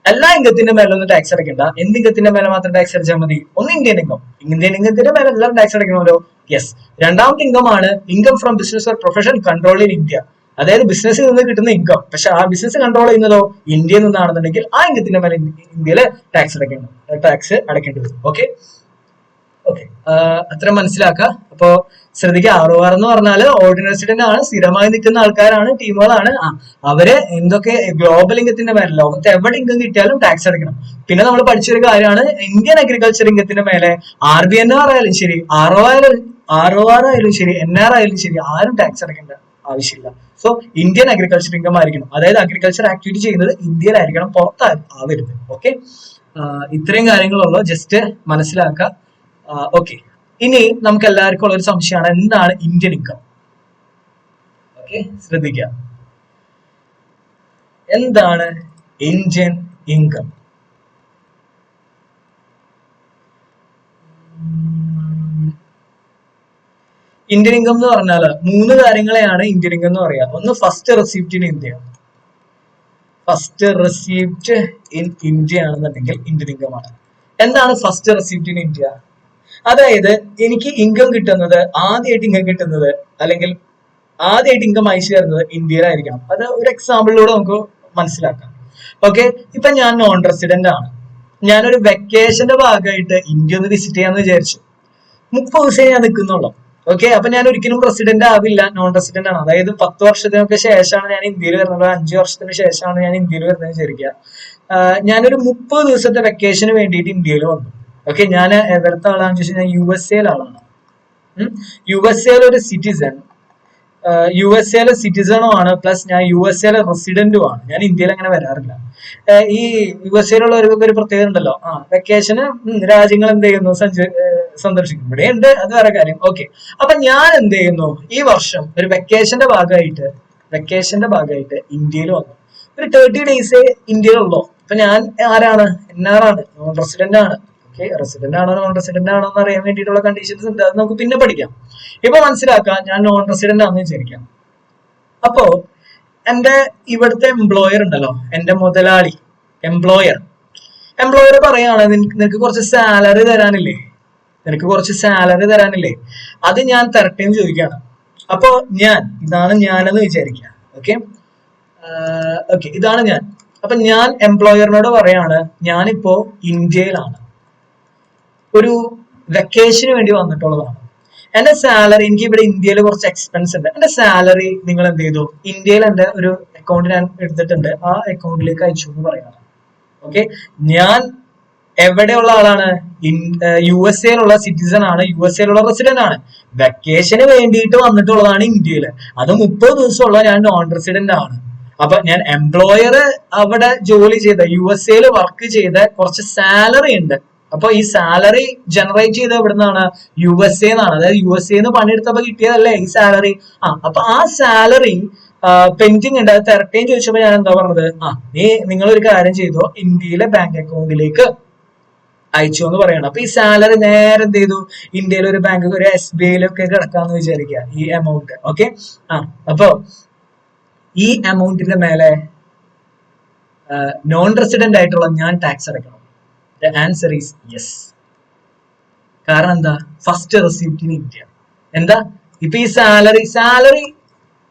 എല്ലാ ഇൻകത്തിന്റെ മേലെ ഒന്നും ടാക്സ് അടയ്ക്കണ്ട. എന്ത് ഇൻകത്തിന്റെ മേലെ മാത്രം ടാക്സ് അടച്ചാൽ മതി? ഒന്ന് ഇന്ത്യൻ ഇൻകം. ഇന്ത്യൻ ഇൻകത്തിന്റെ മേലെ എല്ലാവരും ടാക്സ് അടയ്ക്കണമല്ലോ. യെസ്. രണ്ടാമത്തെ ഇൻകമാണ് income from business or profession control in India. അതായത് ബിസിനസ്സിൽ നിന്ന് കിട്ടുന്ന ഇൻകം, പക്ഷെ ആ ബിസിനസ് കൺട്രോൾ ചെയ്യുന്നതോ ഇന്ത്യയിൽ നിന്നാണെന്നുണ്ടെങ്കിൽ ആ ഇൻകത്തിന്റെ മേലെ ഇന്ത്യയില് ടാക്സ് അടയ്ക്കേണ്ടി വരും. ഓക്കെ, അത്ര മനസ്സിലാക്കുക. അപ്പോ ശ്രദ്ധിക്കുക, ROR എന്ന് പറഞ്ഞാല് ഓർഡിനറി റെസിഡന്റ് ആണ്, സ്ഥിരമായി നിൽക്കുന്ന ആൾക്കാരാണ്, ടീമുകളാണ്. അവര് എന്തൊക്കെ ഗ്ലോബൽ ഇൻകത്തിന്റെ മേലെ, ലോകത്ത് എവിടെ ഇൻകം കിട്ടിയാലും ടാക്സ് അടയ്ക്കണം. പിന്നെ നമ്മൾ പഠിച്ചൊരു കാര്യമാണ്, ഇന്ത്യൻ അഗ്രികൾച്ചർ ഇൻകത്തിന്റെ മേലെ RBNOR ആയാലും ശരി, ROR ആയാലും ശരി, NR ആയാലും ശരി, ആരും ടാക്സ് അടയ്ക്കേണ്ട ആവശ്യമില്ല. സോ ഇന്ത്യൻ അഗ്രികൾച്ചർ ഇൻകം ആയിരിക്കണം. അതായത് അഗ്രികൾച്ചർ ആക്ടിവിറ്റി ചെയ്യുന്നത് ഇന്ത്യയിലായിരിക്കണം, പുറത്താവരുത്. ഓക്കെ, ഇത്രയും കാര്യങ്ങളുള്ളൂ, ജസ്റ്റ് മനസ്സിലാക്കുക. ഓക്കെ, ഇനി നമുക്ക് എല്ലാവർക്കും ഉള്ള ഒരു സംശയമാണ്, എന്താണ് ഇന്ത്യൻ ഇൻകം? ഓക്കെ, ശ്രദ്ധിക്കുക, എന്താണ് ഇന്ത്യൻ ഇൻകം? ഇന്ത്യൻ ഇൻകം എന്ന് പറഞ്ഞാൽ 3 കാര്യങ്ങളെയാണ് ഇന്ത്യൻ ഇൻകം എന്ന് പറയാ. ഒന്ന് first receipt in India. First receipt in India ആണെന്നുണ്ടെങ്കിൽ ഇന്ത്യൻ ഇൻകം ആണ്. എന്താണ് ഫസ്റ്റ് റെസിപ്റ്റ് ഇൻ ഇന്ത്യ? അതായത് എനിക്ക് ഇൻകം കിട്ടുന്നത്, ആദ്യമായിട്ട് ഇൻകം കിട്ടുന്നത് അല്ലെങ്കിൽ ആദ്യമായിട്ട് ഇൻകം അയച്ചു തരുന്നത് ഇന്ത്യയിലായിരിക്കണം. അത് ഒരു എക്സാമ്പിളിലൂടെ നമുക്ക് മനസ്സിലാക്കാം. ഓക്കെ, ഇപ്പൊ ഞാൻ നോൺ റെസിഡന്റ് ആണ്. ഞാനൊരു വെക്കേഷന്റെ ഭാഗമായിട്ട് ഇന്ത്യ ഒന്ന് വിസിറ്റ് ചെയ്യാന്ന് വിചാരിച്ചു. 30 ദിവസമേ ഞാൻ നിൽക്കുന്നുള്ളൂ. ഓക്കെ, അപ്പൊ ഞാൻ ഒരിക്കലും റെസിഡന്റ് ആവില്ല, നോൺ റെസിഡന്റ് ആണ്. അതായത് 10 വർഷത്തിനൊക്കെ ശേഷമാണ് ഞാൻ ഇന്ത്യയിൽ വരുന്നത്, 5 വർഷത്തിന് ശേഷമാണ് ഞാൻ ഇന്ത്യയിൽ വരുന്നത് വിചാരിക്കുക. ഞാനൊരു 30 ദിവസത്തെ വെക്കേഷന് വേണ്ടിയിട്ട് ഇന്ത്യയിൽ വന്നു. ഓക്കെ, ഞാൻ എവിടുത്തെ ആളാണെന്ന് ചോദിച്ചാൽ ഞാൻ USA ആളാണ്. USA ഒരു സിറ്റിസൺ, USA സിറ്റിസണും ആണ്, പ്ലസ് ഞാൻ USA റെസിഡന്റും ആണ്. ഞാൻ ഇന്ത്യയിൽ അങ്ങനെ വരാറില്ല. ഈ USA ഒരു പ്രത്യേകത ഉണ്ടല്ലോ, വെക്കേഷന് രാജ്യങ്ങൾ എന്ത് ചെയ്യുന്നു, സന്ദർശിക്കും. ഇവിടെ ഉണ്ട്, അത് വേറെ കാര്യം. ഓക്കെ, അപ്പൊ ഞാൻ എന്ത് ചെയ്യുന്നു, ഈ വർഷം ഒരു വെക്കേഷന്റെ ഭാഗമായിട്ട് ഇന്ത്യയിൽ വന്നു. ഒരു 30 ഡേയ്സ് ഇന്ത്യയിലുള്ളൂ. അപ്പൊ ഞാൻ ആരാണ്, NR ആണ്, നോൺ റെസിഡന്റ് ആണ്. ഓക്കെ, റെസിഡന്റ് ആണോ നോൺ റെസിഡന്റ് ആണോ എന്ന് അറിയാൻ വേണ്ടിയിട്ടുള്ള കണ്ടീഷൻസ് ഉണ്ട്, അത് നമുക്ക് പിന്നെ പഠിക്കാം. ഇപ്പൊ മനസ്സിലാക്കാം, ഞാൻ നോൺ റെസിഡന്റ് ആണെന്ന് വിചാരിക്കാം. അപ്പോ എന്റെ ഇവിടുത്തെ എംപ്ലോയർ ഉണ്ടല്ലോ, എന്റെ മുതലാളി, എംപ്ലോയർ പറയാണ്, നിനക്ക് കുറച്ച് സാലറി തരാനില്ലേ, അത് ഞാൻ തരട്ടെ എന്ന് ചോദിക്കുകയാണ്. അപ്പോ ഇതാണ് ഞാനെന്ന് വിചാരിക്കുക. ഓക്കെ, ഇതാണ് ഞാൻ. അപ്പൊ ഞാൻ എംപ്ലോയറിനോട് പറയാണ്, ഞാനിപ്പോ ഇന്ത്യയിലാണ്, ഒരു വെക്കേഷന് വേണ്ടി വന്നിട്ടുള്ളതാണ്. എന്റെ സാലറി, എനിക്ക് ഇവിടെ ഇന്ത്യയിൽ കുറച്ച് എക്സ്പെൻസ് ഉണ്ട്, എന്റെ സാലറി നിങ്ങൾ എന്ത് ചെയ്തു, ഇന്ത്യയിൽ എന്റെ ഒരു അക്കൗണ്ട് ഞാൻ എടുത്തിട്ടുണ്ട്, ആ അക്കൗണ്ടിലേക്ക് അയച്ചു എന്ന് പറയാണ്. ഓക്കെ, ഞാൻ എവിടെയുള്ള ആളാണ്, USA സിറ്റിസൺ ആണ്, USA റെസിഡന്റ് ആണ്. വെക്കേഷന് വേണ്ടിയിട്ട് വന്നിട്ടുള്ളതാണ് ഇന്ത്യയിൽ, അത് 30 ദിവസമുള്ള ഞാൻ നോൺ റെസിഡന്റ് ആണ്. അപ്പൊ ഞാൻ എംപ്ലോയർ അവിടെ ജോലി ചെയ്ത, USA വർക്ക് ചെയ്ത കുറച്ച് സാലറി ഉണ്ട്. അപ്പൊ ഈ സാലറി ജനറേറ്റ് ചെയ്ത എവിടുന്നാണ്, USA എന്നാണ്. അതായത് USA പണിയെടുത്തപ്പോ കിട്ടിയതല്ലേ ഈ സാലറി. അപ്പൊ ആ സാലറി പെൻഡിങ് ഉണ്ട്, അത് തരട്ടേന്ന് ചോദിച്ചപ്പോ ഞാൻ എന്താ പറഞ്ഞത്, നിങ്ങളൊരു കാര്യം ചെയ്തോ, ഇന്ത്യയിലെ ബാങ്ക് അക്കൗണ്ടിലേക്ക് അയച്ചു എന്ന് പറയണം. അപ്പൊ ഈ സാലറി നേരെ എന്ത് ചെയ്തു, ഇന്ത്യയിലെ ഒരു ബാങ്ക്, ഒരു SBI കിടക്കാന്ന് വിചാരിക്കുക ഈ എമൗണ്ട്. ഓക്കെ, അപ്പൊ ഈ എമൗണ്ടിന്റെ മേലെ നോൺ റെസിഡന്റ് ആയിട്ടുള്ള ഞാൻ ടാക്സ് അടയ്ക്കണം. The answer is yes. കാരണം എന്താ, ഫസ്റ്റ് റെസിപ്റ്റ് ഇൻ ഇന്ത്യ. എന്താ, ഇപ്പൊ ഈ സാലറി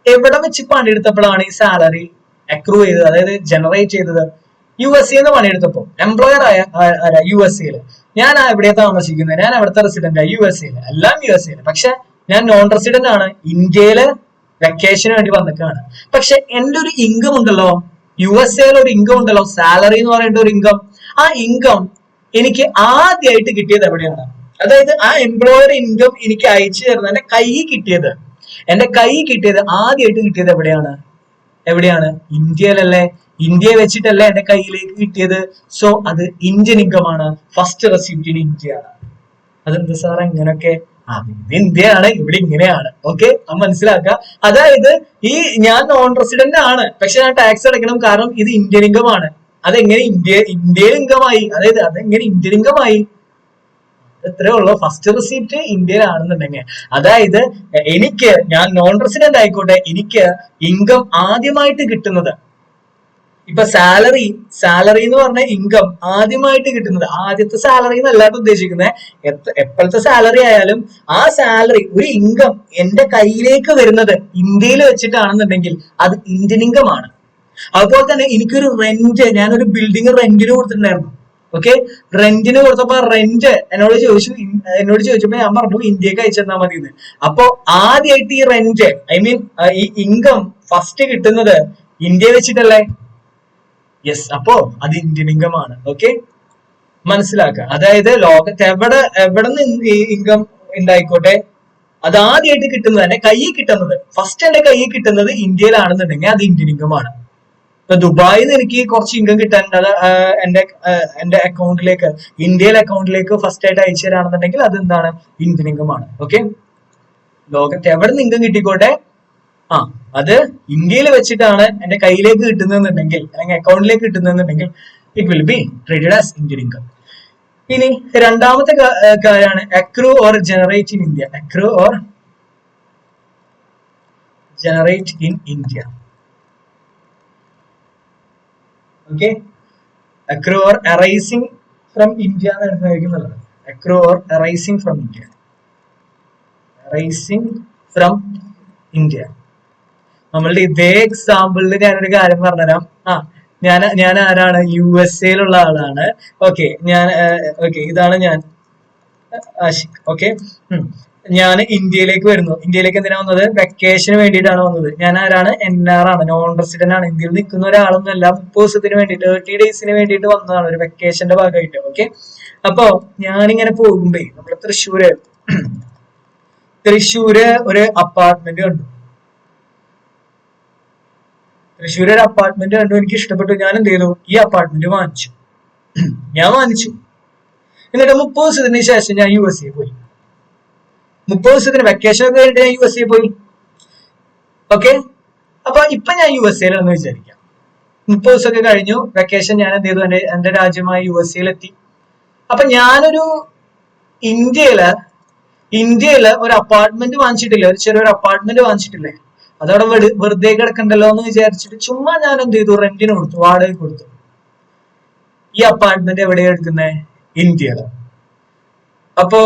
എവിടെ വെച്ച് പണിയെടുത്തപ്പോഴാണ് ഈ സാലറി അക്രൂ ചെയ്തത്, അതായത് ജനറേറ്റ് ചെയ്തത്, USA പണിയെടുത്തപ്പോ. എംപ്ലോയർ ആയ USA. ഞാൻ എവിടെയാ താമസിക്കുന്നത്, ഞാൻ എവിടുത്തെ റെസിഡന്റ്, USA. എല്ലാം USA. പക്ഷെ ഞാൻ നോൺ റെസിഡന്റ് ആണ്, ഇന്ത്യയില് വെക്കേഷന് വേണ്ടി വന്നിട്ടാണ്. പക്ഷെ എന്റെ ഒരു ഇൻകം ഉണ്ടല്ലോ, USA ഒരു ഇൻകം ഉണ്ടല്ലോ, സാലറി എന്ന് പറയുന്ന ഒരു ഇൻകം. ആ ഇൻകം എനിക്ക് ആദ്യമായിട്ട് കിട്ടിയത് എവിടെയാണ്, അതായത് ആ എംപ്ലോയർ ഇൻകം എനിക്ക് അയച്ചു തരുന്നത് എന്റെ കൈ കിട്ടിയത് ആദ്യമായിട്ട് കിട്ടിയത് എവിടെയാണ്, ഇന്ത്യയിലല്ലേ. ഇന്ത്യ വെച്ചിട്ടല്ലേ എന്റെ കയ്യിലേക്ക് കിട്ടിയത്. സോ അത് ഇന്ത്യൻ ഇൻകം ആണ്, ഫസ്റ്റ് റെസിപ്റ്റ് ഇൻ ഇന്ത്യ ആണ്. അതെന്താ സാർ എങ്ങനെയൊക്കെ, ഇന്ത്യയാണ്, ഇവിടെ ഇങ്ങനെയാണ്. ഓക്കെ, അത് മനസ്സിലാക്കുക. അതായത് ഈ ഞാൻ നോൺ റെസിഡന്റ് ആണ്, പക്ഷെ ഞാൻ ടാക്സ് അടയ്ക്കണം, കാരണം ഇത് ഇന്ത്യൻ ഇൻകം ആണ്. അതെങ്ങനെ ഇന്ത്യൻ ഇൻകം ആയി, അതായത് അതെങ്ങനെ ഇന്ത്യൻ ഇൻകം ആയി, എത്രയേ ഉള്ളൂ. ഫസ്റ്റ് റെസിപ്റ്റ് ഇന്ത്യയിലാണെന്നുണ്ടെങ്കിൽ, അതായത് ഞാൻ നോൺ റെസിഡന്റ് ആയിക്കോട്ടെ, എനിക്ക് ഇൻകം ആദ്യമായിട്ട് കിട്ടുന്നത്, ഇപ്പൊ സാലറി എന്ന് പറഞ്ഞ ഇൻകം ആദ്യമായിട്ട് കിട്ടുന്നത്, ആദ്യത്തെ സാലറി എന്നല്ലാണ്ട് ഉദ്ദേശിക്കുന്നത്, എപ്പോഴത്തെ സാലറി ആയാലും ആ സാലറി, ഒരു ഇൻകം എന്റെ കയ്യിലേക്ക് വരുന്നത് ഇന്ത്യയിൽ വെച്ചിട്ടാണെന്നുണ്ടെങ്കിൽ അത് ഇന്ത്യൻ ഇൻകം ആണ്. അതുപോലെ തന്നെ എനിക്കൊരു റെന്റ്, ഞാനൊരു ബിൽഡിംഗ് റെന്റിന് കൊടുത്തിട്ടുണ്ടായിരുന്നു. ഓക്കെ, റെന്റിന് കൊടുത്തപ്പോ റെന്റ് എന്നോട് ചോദിച്ചപ്പോ ഞാൻ പറഞ്ഞു ഇന്ത്യക്ക് അയച്ചെന്നാ മതി എന്ന്. അപ്പൊ ആദ്യമായിട്ട് ഈ റെന്റ്, ഈ ഇൻകം ഫസ്റ്റ് കിട്ടുന്നത് ഇന്ത്യ വെച്ചിട്ടല്ലേ. യെസ്, അപ്പോ അത് ഇന്ത്യൻ ഇൻകം ആണ്. ഓക്കെ, മനസ്സിലാക്കുക. അതായത് ലോകത്ത് എവിടെ നിന്ന് ഇൻകം ഉണ്ടായിക്കോട്ടെ, അത് ആദ്യമായിട്ട് കിട്ടുന്നത്, എന്റെ കയ്യിൽ കിട്ടുന്നത്, ഫസ്റ്റ് എന്റെ കയ്യിൽ കിട്ടുന്നത് ഇന്ത്യയിലാണെന്നുണ്ടെങ്കിൽ അത് ഇന്ത്യൻ ഇൻകം ആണ്. ഇപ്പൊ ദുബായിൽ നിന്ന് എനിക്ക് കുറച്ച് ഇൻകം കിട്ടാനുണ്ട്, അത് എന്റെ അക്കൗണ്ടിലേക്ക്, ഇന്ത്യയിലെ അക്കൗണ്ടിലേക്ക് ഫസ്റ്റ് ആയിട്ട് അയച്ചു തരാണെന്നുണ്ടെങ്കിൽ അത് എന്താണ്, ഇന്ത്യൻ ഇൻകം ആണ്. ഓക്കെ, ലോകത്ത് എവിടെ നിന്ന് ഇൻകം കിട്ടിക്കോട്ടെ, അത് ഇന്ത്യയിൽ വെച്ചിട്ടാണ് എന്റെ കയ്യിലേക്ക് കിട്ടുന്നതെന്നുണ്ടെങ്കിൽ, അല്ലെങ്കിൽ അക്കൗണ്ടിലേക്ക് കിട്ടുന്നതെന്നുണ്ടെങ്കിൽ, it will be treated as Indian income. ഇനി രണ്ടാമത്തെ കാര്യമാണ് accrue or generate in India. Accrue or generate in India. Okay, accrue or arising from India എന്നായിരിക്കും നല്ലത്. Accrue or arising from India. Arising from India. നമ്മളുടെ ഇതേ എക്സാമ്പിളിൽ ഞാനൊരു കാര്യം പറഞ്ഞുതരാം. ഞാൻ ആരാണ്? USA യിലുള്ള ആളാണ്. ഓക്കെ, ഇതാണ് ഞാൻ, ആഷിഖ്. ഓക്കെ, ഞാൻ ഇന്ത്യയിലേക്ക് വരുന്നു. ഇന്ത്യയിലേക്ക് എന്തിനാ വന്നത്? വെക്കേഷന് വേണ്ടിയിട്ടാണ് വന്നത്. ഞാൻ ആരാണ്? NR ആണ്, നോൺ റെസിഡന്റ് ആണ്. ഇന്ത്യയിൽ നിൽക്കുന്ന ഒരാളൊന്നും അല്ല. 30 ദിവസത്തിന് വേണ്ടിയിട്ട്, 30 ഡേയ്സിന് വേണ്ടിയിട്ട് വന്നതാണ്, ഒരു വെക്കേഷന്റെ ഭാഗമായിട്ട്. ഓക്കെ, അപ്പൊ ഞാനിങ്ങനെ പോകുമ്പേ നമ്മുടെ തൃശ്ശൂര് ഒരു അപ്പാർട്ട്മെന്റ് കണ്ടു. എനിക്ക് ഇഷ്ടപ്പെട്ടു. ഞാൻ എന്ത് ചെയ്തു? ഈ അപ്പാർട്ട്മെന്റ് വാങ്ങിച്ചു. എന്നിട്ട് 30 ദിവസത്തിന് ശേഷം ഞാൻ USA പോയി. 30 ദിവസത്തിന് വെക്കേഷൻ ഒക്കെ കഴിഞ്ഞിട്ട് ഞാൻ USA പോയി. ഓക്കെ, അപ്പൊ ഇപ്പൊ ഞാൻ USA യിലാണെന്ന് വിചാരിക്കാം. 30 ദിവസമൊക്കെ കഴിഞ്ഞു, വെക്കേഷൻ. ഞാൻ എന്ത് ചെയ്തു? എന്റെ രാജ്യമായ USA യിലെത്തി. അപ്പൊ ഞാനൊരു ഇന്ത്യയില് ഒരു അപ്പാർട്ട്മെന്റ് വാങ്ങിച്ചിട്ടില്ലേ, ഒരു ചെറിയൊരു അപ്പാർട്ട്മെന്റ് വാങ്ങിച്ചിട്ടില്ലേ, അതവിടെ വെറുതെ കിടക്കണ്ടല്ലോ എന്ന് വിചാരിച്ചിട്ട് ചുമ്മാ ഞാൻ എന്ത് ചെയ്തു? റെന്റിന് കൊടുത്തു, വാടക കൊടുത്തു. ഈ അപ്പാർട്ട്മെന്റ് എവിടെയാണ് എടുക്കുന്നത്? ഇന്ത്യയില്. അപ്പോ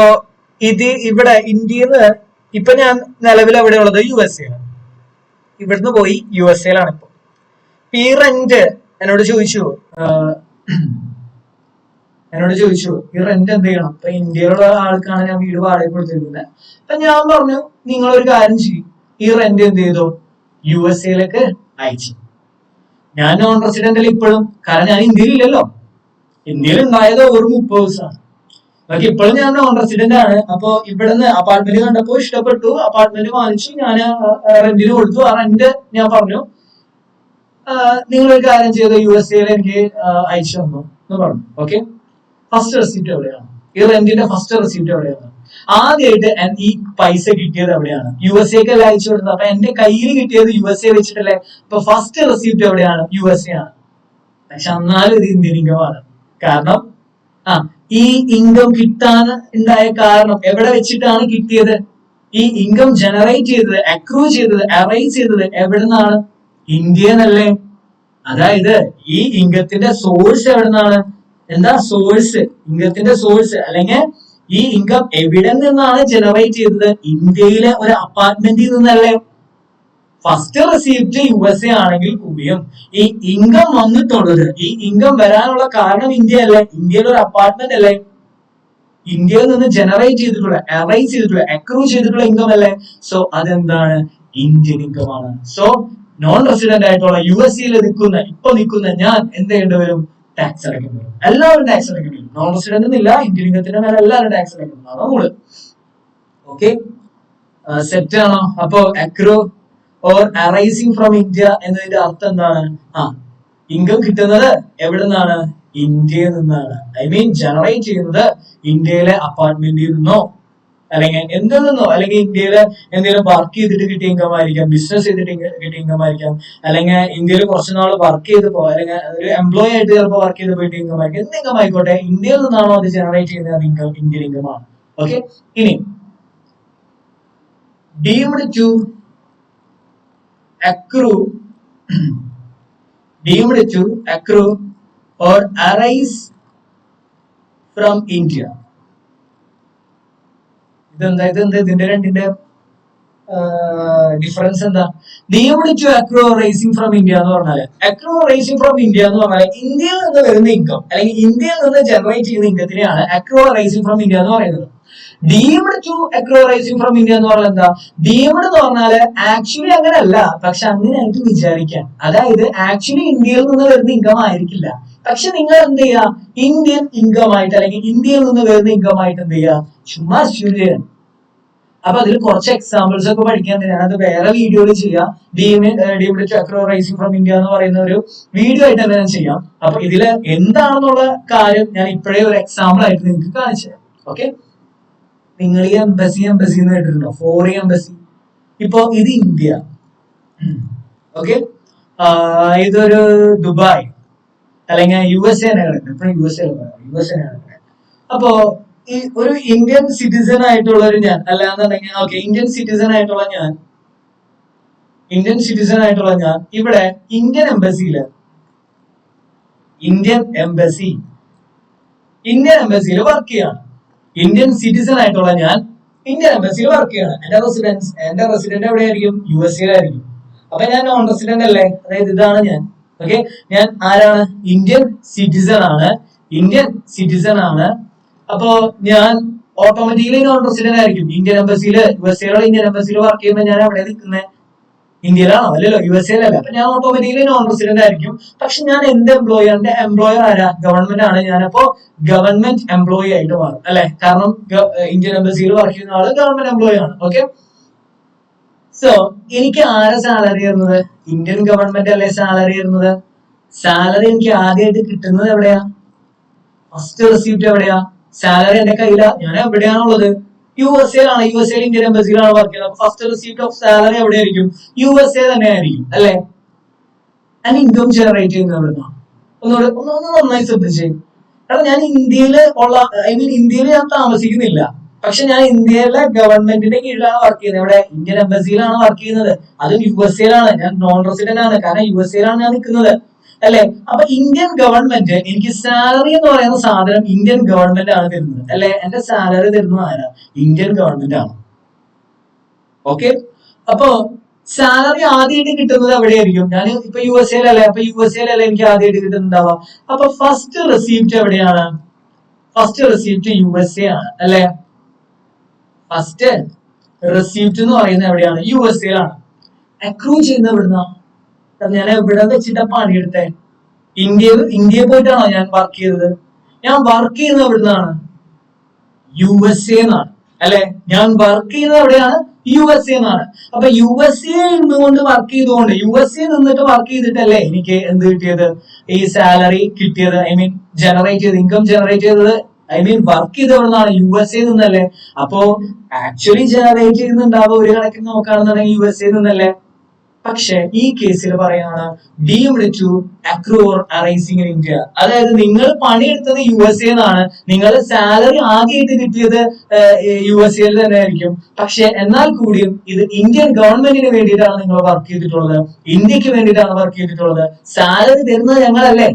ഇവിടെ ഇന്ത്യയില് ഇപ്പൊ ഞാൻ നിലവിൽ എവിടെയുള്ളത്? USA യിലാണ്. ഇവിടുന്ന് പോയി USA യിലാണ് ഇപ്പൊ. ഈ റെന്റ് എന്നോട് ചോദിച്ചു, ഈ റെന്റ് എന്ത് ചെയ്യണം? ഇപ്പൊ ഇന്ത്യയിലുള്ള ആൾക്കാണ് ഞാൻ വീട് വാടക കൊടുത്തിരിക്കുന്നത്. അപ്പൊ ഞാൻ പറഞ്ഞു, നിങ്ങളൊരു കാര്യം ചെയ്യും, ഈ റെന്റ് എന്ത് ചെയ്തു? USA യിലേക്ക് അയച്ചു. ഞാൻ നോൺ റെസിഡന്റിൽ ഇപ്പോഴും, കാരണം ഞാൻ ഇന്ത്യയിൽ ഇല്ലല്ലോ. ഇന്ത്യയിൽ ഉണ്ടായത് ഒരു 30 ദിവസമാണ്. ബാക്കി ഇപ്പോഴും ഞാൻ നോൺ റെസിഡന്റ് ആണ്. അപ്പൊ ഇവിടുന്ന് അപ്പാർട്ട്മെന്റ് കണ്ടപ്പോ ഇഷ്ടപ്പെട്ടു, അപ്പാർട്ട്മെന്റ് വാങ്ങിച്ചു, ഞാൻ റെന്റിന് കൊടുത്തു. ആ റെന്റ് ഞാൻ പറഞ്ഞു, നിങ്ങളൊരു കാര്യം ചെയ്ത് USA യിൽ എനിക്ക് അയച്ചു തന്നു എന്ന് പറഞ്ഞു. ഓക്കെ, ഫസ്റ്റ് റെസിപ്റ്റ് എവിടെയാണ്? ഈ റെന്റിന്റെ ഫസ്റ്റ് റെസിപ്റ്റ് എവിടെയാണ്? ആദ്യമായിട്ട് ഈ പൈസ കിട്ടിയത് എവിടെയാണ്? USA ക്ക് അല്ല അയച്ചു കൊടുത്തത്. അപ്പൊ എന്റെ കയ്യിൽ കിട്ടിയത് USA വെച്ചിട്ടല്ലേ. അപ്പൊ ഫസ്റ്റ് റെസിപ്റ്റ് എവിടെയാണ്? USA ആണ്. പക്ഷെ എന്നാലും ഇത് ഇന്ത്യൻ ഇൻകമാണ്. കാരണം ഈ ഇൻകം കിട്ടാൻ ഉണ്ടായ കാരണം എവിടെ വെച്ചിട്ടാണ് കിട്ടിയത്? ഈ ഇൻകം ജനറേറ്റ് ചെയ്തത്, അക്രൂ ചെയ്തത്, അറൈസ് ചെയ്തത് എവിടെ നിന്നാണ്? ഇന്ത്യന്നല്ലേ. അതായത് ഈ ഇൻകത്തിന്റെ സോഴ്സ് എവിടെ നിന്നാണ്? എന്താ സോഴ്സ്? ഇൻകത്തിന്റെ സോഴ്സ് അല്ലെങ്കിൽ ഈ ഇൻകം എവിടെ നിന്നാണ് ജനറേറ്റ് ചെയ്തത്? ഇന്ത്യയിലെ ഒരു അപ്പാർട്ട്മെന്റിൽ നിന്നല്ലേ. ഫസ്റ്റ് റെസിപ്റ്റ് USA ആണെങ്കിൽ കൂടിയും ഈ ഇൻകം വന്നിട്ടുള്ളത്, ഈ ഇൻകം വരാനുള്ള കാരണം ഇന്ത്യ അല്ലേ. ഇന്ത്യയിലെ ഒരു അപ്പാർട്ട്മെന്റ് അല്ലേ. ഇന്ത്യയിൽ നിന്ന് ജനറേറ്റ് ചെയ്തിട്ടുള്ള, അറൈസ് ചെയ്തിട്ടുള്ള, അക്രൂ ചെയ്തിട്ടുള്ള ഇൻകം അല്ലേ. സോ അതെന്താണ്? ഇന്ത്യൻ ഇൻകം ആണ്. സോ നോൺ റെസിഡന്റ് ആയിട്ടുള്ള USA യിൽ നിൽക്കുന്ന ഞാൻ എന്ത് ചെയ്യേണ്ടി വരും? ടാക്സ് അടയ്ക്കേണ്ടി വരും. എല്ലാവരും ടാക്സ് അടയ്ക്കേണ്ടി വരും. നോൺ റെസിഡന്റ് എന്നില്ല, ഇന്ത്യൻ ഇൻകത്തിന്റെ മേലെ എല്ലാവരും ടാക്സ് അടയ്ക്കുന്നതാണ് നമ്മള്. ഓക്കെ, സെറ്റ് ആണോ? അപ്പോ accrue or arising from India എന്നതിന്റെ അർത്ഥം എന്താണ്? ഇൻകം കിട്ടുന്നത് എവിടെ നിന്നാണ്? ഇന്ത്യയിൽ നിന്നാണ്. ഐ മീൻ ജനറേറ്റ് ചെയ്യുന്നത് ഇന്ത്യയിലെ അപ്പാർട്ട്മെന്റിൽ നിന്നോ അല്ലെങ്കിൽ എന്തിൽ നിന്നോ, അല്ലെങ്കിൽ ഇന്ത്യയില് എന്തെങ്കിലും വർക്ക് ചെയ്തിട്ട് കിട്ടിയ ഇൻകം ആയിരിക്കാം, ബിസിനസ് ചെയ്തിട്ട് കിട്ടിയ ഇൻകം ആയിരിക്കാം, അല്ലെങ്കിൽ ഇന്ത്യയിൽ കുറച്ചുനാൾ വർക്ക് ചെയ്ത് അല്ലെങ്കിൽ ഒരു എംപ്ലോയി ആയിട്ട് ചിലപ്പോൾ വർക്ക് ചെയ്ത് പോയിട്ട് ഇൻകം ആയിരിക്കും. എന്ത് ഇൻകം ആയിക്കോട്ടെ, ഇന്ത്യയിൽ നിന്നാണോ അത് ജനറേറ്റ് ചെയ്യുന്നത്? അത് ഇൻകം, ഇന്ത്യൻ ഇൻകം ആണ്. ഓക്കെ, ഇനി deemed to accrue or arise from India. ഇതിന്റെ രണ്ടിന്റെ ഡിഫറൻസ് എന്താ? Deemed to accrue rising from India എന്ന് പറഞ്ഞാല്, അക്രൂ റൈസിംഗ് ഫ്രം ഇന്ത്യ എന്ന് പറഞ്ഞാല് ഇന്ത്യയിൽ നിന്ന് വരുന്ന ഇൻകം അല്ലെങ്കിൽ ഇന്ത്യയിൽ നിന്ന് ജനറേറ്റ് ചെയ്യുന്ന ഇൻകത്തിനെയാണ് അക്രൂ റൈസിംഗ് ഫ്രം ഇന്ത്യ എന്ന് പറയുന്നത്. Deemed to accrue rising from India എന്ന് പറഞ്ഞാൽ എന്താ? ഡീംഡ് എന്ന് പറഞ്ഞാല് ആക്ച്വലി അങ്ങനെയല്ല, പക്ഷെ അങ്ങനെ ആയിട്ട് വിചാരിക്കാം. അതായത് ആക്ച്വലി ഇന്ത്യയിൽ നിന്ന് വരുന്ന ഇൻകം ആയിരിക്കില്ല, പക്ഷെ നിങ്ങൾ എന്ത് ചെയ്യുക? ഇന്ത്യൻ ഇൻകം ആയിട്ട് അല്ലെങ്കിൽ ഇന്ത്യയിൽ നിന്ന് വരുന്ന ഇൻകം ആയിട്ട് എന്ത് ചെയ്യുക? ചുമ്മാ അസ്യൂം ചെയ്യണം. അപ്പൊ അതിൽ കുറച്ച് എക്സാമ്പിൾസ് ഒക്കെ പഠിക്കാൻ ഞാനത് വേറെ വീഡിയോയിൽ ചെയ്യാം. Deemed to accrue rising from India എന്ന് പറയുന്ന ഒരു വീഡിയോ ആയിട്ട് തന്നെ ഞാൻ ചെയ്യാം. അപ്പൊ ഇതില് എന്താണെന്നുള്ള കാര്യം ഞാൻ ഇപ്പോഴേ ഒരു എക്സാമ്പിൾ ആയിട്ട് നിങ്ങൾക്ക് കാണിച്ചു തരാം. ഓക്കെ, നിങ്ങൾ ഈ എംബസി എന്ന് കേട്ടിട്ടുണ്ടോ? Foreign embassy. ഇപ്പൊ ഇത് ഇന്ത്യ. ഓക്കെ, ഇതൊരു ദുബായ് അല്ലെങ്കിൽ USA കിടക്കുന്നത്. ഇപ്പോഴും USA കിടക്കുന്നത്. അപ്പോ ഈ ഒരു ഇന്ത്യൻ സിറ്റിസൺ ആയിട്ടുള്ള ഒരു ഞാൻ, അല്ലാന്നുണ്ടെങ്കിൽ ഓക്കെ ഇന്ത്യൻ സിറ്റിസൺ ആയിട്ടുള്ള ഞാൻ ഇവിടെ ഇന്ത്യൻ എംബസിയിൽ വർക്ക് ചെയ്യാണ്. ഇന്ത്യൻ സിറ്റിസൺ ആയിട്ടുള്ള ഞാൻ ഇന്ത്യൻ എംബസിയിൽ വർക്ക് ചെയ്യാണ്. എന്റെ റെസിഡന്റ് എവിടെയായിരിക്കും? USA യിലായിരിക്കും. അപ്പൊ ഞാൻ നോൺ റെസിഡന്റ് അല്ലേ. അതായത് ഇതാണ് ഞാൻ, ഓക്കെ, ഞാൻ ആരാണ്? ഇന്ത്യൻ സിറ്റിസൺ ആണ്. ഇന്ത്യൻ സിറ്റിസൺ ആണ്. അപ്പോ ഞാൻ ഓട്ടോമാറ്റിക്കലി നോൺ റെസിഡന്റ് ആയിരിക്കും. ഇന്ത്യൻ എംബസിയിൽ, USA ഇന്ത്യൻ എംബസിയിൽ വർക്ക് ചെയ്യുമ്പോൾ ഞാൻ എവിടെ നിൽക്കുന്നത്? ഇന്ത്യയിലാണോ? അല്ലല്ലോ, USA അപ്പൊ ഞാൻ ഓട്ടോമാറ്റിക്കലി നോൺ റെസിഡന്റ് ആയിരിക്കും. പക്ഷെ ഞാൻ എന്റെ എന്റെ എംപ്ലോയർ ആരാ? ഗവൺമെന്റ് ആണ്. ഞാനപ്പോ ഗവൺമെന്റ് എംപ്ലോയി ആയിട്ട് മാറും അല്ലെ? കാരണം ഇന്ത്യൻ എംബസിയിൽ വർക്ക് ചെയ്യുന്ന ആള് ഗവൺമെന്റ് എംപ്ലോയി ആണ്. ഓക്കെ, സോ എനിക്ക് ആരാ സാലറി തരുന്നത്? ഇന്ത്യൻ ഗവൺമെന്റ് അല്ലേ സാലറി തരുന്നത്. സാലറി എനിക്ക് ആദ്യമായിട്ട് കിട്ടുന്നത് എവിടെയാ? ഫസ്റ്റ് റെസിപ്റ്റ് എവിടെയാ? സാലറി എന്റെ കയ്യിലാ. ഞാൻ എവിടെയാണുള്ളത്? USA ഇന്ത്യൻ എംബസിയിലാണ് വർക്ക് ചെയ്യുന്നത്. ഫസ്റ്റ് റെസിപ്റ്റ് ഓഫ് സാലറി എവിടെയായിരിക്കും? USA തന്നെ ആയിരിക്കും അല്ലെ? ആൻഡ് ഇൻകം ജനറേറ്റ് ചെയ്യുന്നത് എവിടുന്നാ? ഒന്ന് നന്നായി ശ്രദ്ധിച്ചേ. കാരണം ഞാൻ ഇന്ത്യയിൽ ഉള്ള, ഇന്ത്യയിൽ ഞാൻ താമസിക്കുന്നില്ല. പക്ഷെ ഞാൻ ഇന്ത്യയിലെ ഗവൺമെന്റിന്റെ കീഴിലാണ് വർക്ക് ചെയ്യുന്നത്. ഇവിടെ ഇന്ത്യൻ എംബസിയിലാണ് വർക്ക് ചെയ്യുന്നത്. അതും USA ഞാൻ നോൺ റെസിഡന്റ് ആണ്. കാരണം USA ഞാൻ നിൽക്കുന്നത് അല്ലെ? അപ്പൊ ഇന്ത്യൻ ഗവൺമെന്റ് എനിക്ക് സാലറി എന്ന് പറയുന്ന സാധനം ഇന്ത്യൻ ഗവൺമെന്റ് ആണ് തരുന്നത് അല്ലെ? എന്റെ സാലറി തരുന്നത് ആരാ? ഇന്ത്യൻ ഗവൺമെന്റ് ആണ്. ഓക്കെ, അപ്പൊ സാലറി ആദ്യമായിട്ട് കിട്ടുന്നത് എവിടെയായിരിക്കും? ഞാൻ ഇപ്പൊ USA അല്ലെ? അപ്പൊ USA എനിക്ക് ആദ്യമായിട്ട് കിട്ടുന്നുണ്ടാവുക. അപ്പൊ ഫസ്റ്റ് റെസിപ്റ്റ് എവിടെയാണ്? ഫസ്റ്റ് റെസിപ്റ്റ് USA ആണ് അല്ലെ? ഫസ്റ്റ് റെസിപ്റ്റ് എന്ന് പറയുന്നത് എവിടെയാണ്? USA ആണ്. അക്രൂ ചെയ്യുന്ന എവിടുന്ന? ഞാൻ എവിടെ വെച്ചിട്ടാ പണിയെടുത്തേ? ഇന്ത്യയിൽ പോയിട്ടാണോ ഞാൻ വർക്ക് ചെയ്തത്? ഞാൻ വർക്ക് ചെയ്യുന്നത് എവിടുന്നാണ്? USA എന്നാണ് അല്ലെ? ഞാൻ വർക്ക് ചെയ്യുന്നത് എവിടെയാണ്? USA എന്നാണ്. അപ്പൊ USA നിന്നുകൊണ്ട് വർക്ക് ചെയ്തുകൊണ്ട്, USA നിന്നിട്ട് വർക്ക് ചെയ്തിട്ടല്ലേ എനിക്ക് എന്ത് കിട്ടിയത്? ഈ സാലറി കിട്ടിയത്. ജനറേറ്റ് ചെയ്ത്, ഇൻകം ജനറേറ്റ് ചെയ്തത്, വർക്ക് ചെയ്ത് എവിടുന്നാണ്? USA നിന്നല്ലേ? അപ്പോ ആക്ച്വലി ജനറേറ്റ് ചെയ്യുന്നുണ്ടാവുക ഒരു കണക്കിന് നോക്കുകയാണെന്നുണ്ടെങ്കിൽ USA നിന്നല്ലേ? പക്ഷെ ഈ കേസിൽ പറയാണ് deemed to accrue or arising in India. അതായത് നിങ്ങൾ പണിയെടുത്തത് USA എന്നാണ്, നിങ്ങളുടെ സാലറി ആദ്യമായിട്ട് കിട്ടിയത് USA തന്നെ ആയിരിക്കും. പക്ഷെ എന്നാൽ കൂടിയും ഇത് ഇന്ത്യൻ ഗവൺമെന്റിന് വേണ്ടിയിട്ടാണ് നിങ്ങൾ വർക്ക് ചെയ്തിട്ടുള്ളത്, ഇന്ത്യക്ക് വേണ്ടിയിട്ടാണ് വർക്ക് ചെയ്തിട്ടുള്ളത്. സാലറി തരുന്നത് ഞങ്ങളല്ലേ?